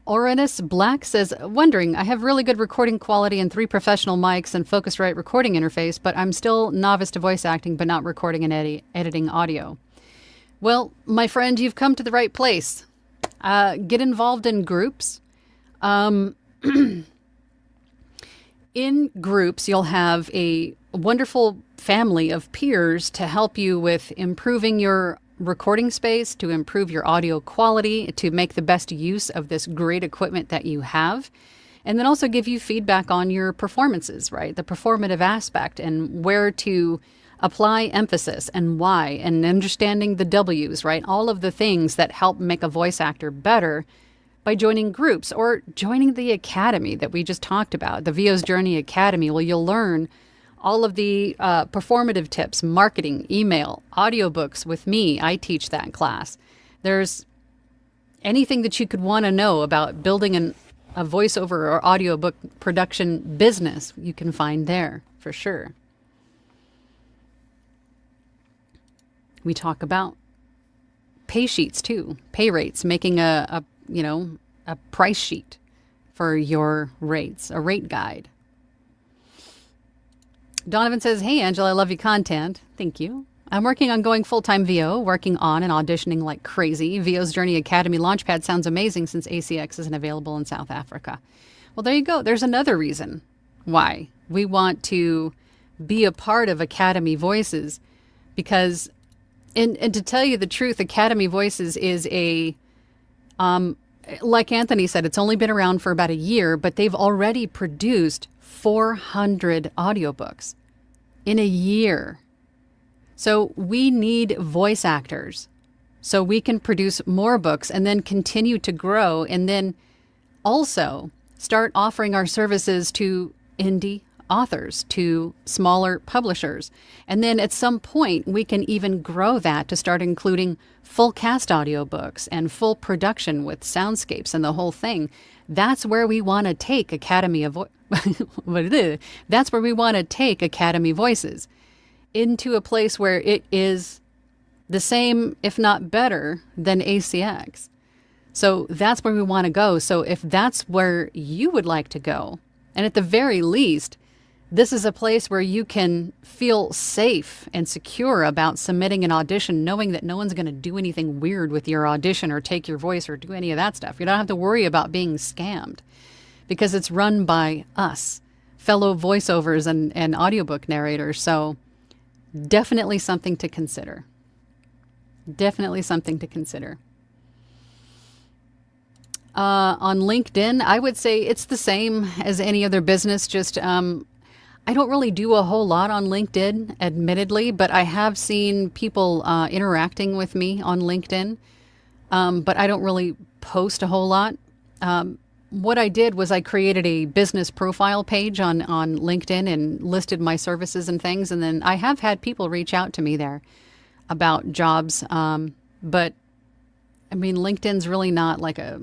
Orinus Black says, wondering, I have really good recording quality and 3 professional mics and Focusrite recording interface, but I'm still novice to voice acting, but not recording and editing audio. Well, my friend, you've come to the right place. Get involved in groups. In groups, you'll have a wonderful family of peers to help you with improving your recording space, to improve your audio quality, to make the best use of this great equipment that you have, and then also give you feedback on your performances, right? The performative aspect and where to apply emphasis and why, and understanding the W's, right? All of the things that help make a voice actor better by joining groups or joining the academy that we just talked about, the VO's Journey Academy. Well, you'll learn all of the performative tips, marketing, email, audiobooks with me. I teach that class. There's anything that you could want to know about building a voiceover or audiobook production business, you can find there for sure. We talk about pay sheets too, pay rates, making a price sheet for your rates, a rate guide. Donovan says, hey, Angela, I love your content. Thank you. I'm working on going full-time VO, working on and auditioning like crazy. VO's Journey Academy Launchpad sounds amazing since ACX isn't available in South Africa. Well, there you go. There's another reason why we want to be a part of Academy Voices, because, and to tell you the truth, Academy Voices is like Anthony said, it's only been around for about a year, but they've already produced 400 audiobooks in a year. So we need voice actors so we can produce more books and then continue to grow, and then also start offering our services to indie authors to smaller publishers. And then at some point, we can even grow that to start including full cast audiobooks and full production with soundscapes and the whole thing. That's where we want to take Academy of That's where we want to take Academy Voices, into a place where it is the same, if not better, than ACX. So that's where we want to go. So if that's where you would like to go, and at the very least, this is a place where you can feel safe and secure about submitting an audition, knowing that no one's going to do anything weird with your audition or take your voice or do any of that stuff. You don't have to worry about being scammed because it's run by us, fellow voiceovers and audiobook narrators. So definitely something to consider. Definitely something to consider. On LinkedIn, I would say it's the same as any other business. Just I don't really do a whole lot on LinkedIn, admittedly, but I have seen people interacting with me on LinkedIn. But I don't really post a whole lot. What I did was I created a business profile page on LinkedIn and listed my services and things. And then I have had people reach out to me there about jobs. But I mean, LinkedIn's really not like a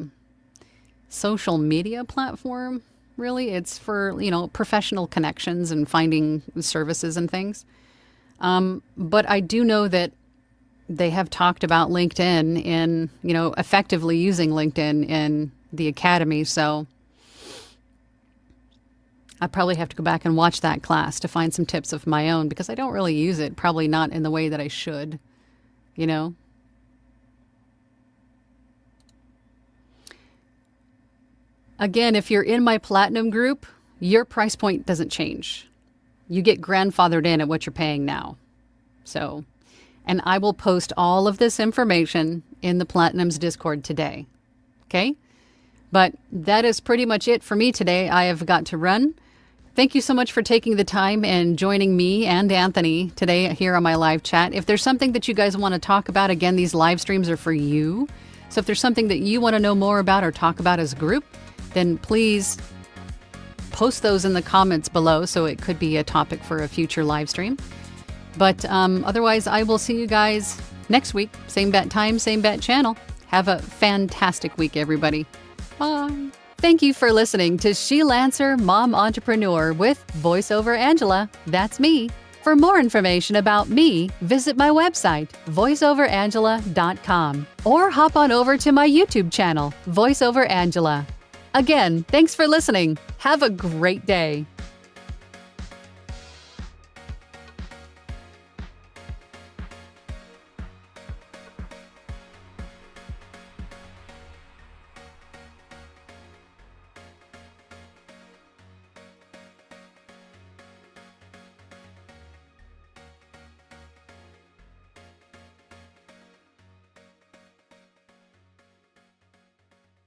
social media platform, really. It's for, professional connections and finding services and things. But I do know that they have talked about LinkedIn in, effectively using LinkedIn in the academy. So I probably have to go back and watch that class to find some tips of my own, because I don't really use it, probably not in the way that I should, Again, if you're in my platinum group, your price point doesn't change. You get grandfathered in at what you're paying now. So, and I will post all of this information in the Platinum's Discord today. Okay? But that is pretty much it for me today. I have got to run. Thank you so much for taking the time and joining me and Anthony today here on my live chat. If there's something that you guys want to talk about, again, these live streams are for you. So if there's something that you want to know more about or talk about as a group, then please post those in the comments below, so it could be a topic for a future live stream. But otherwise, I will see you guys next week. Same bat time, same bat channel. Have a fantastic week, everybody. Bye. Thank you for listening to She Lancer Mom Entrepreneur with VoiceOver Angela. That's me. For more information about me, visit my website, voiceoverangela.com, or hop on over to my YouTube channel, VoiceOver Angela. Again, thanks for listening. Have a great day.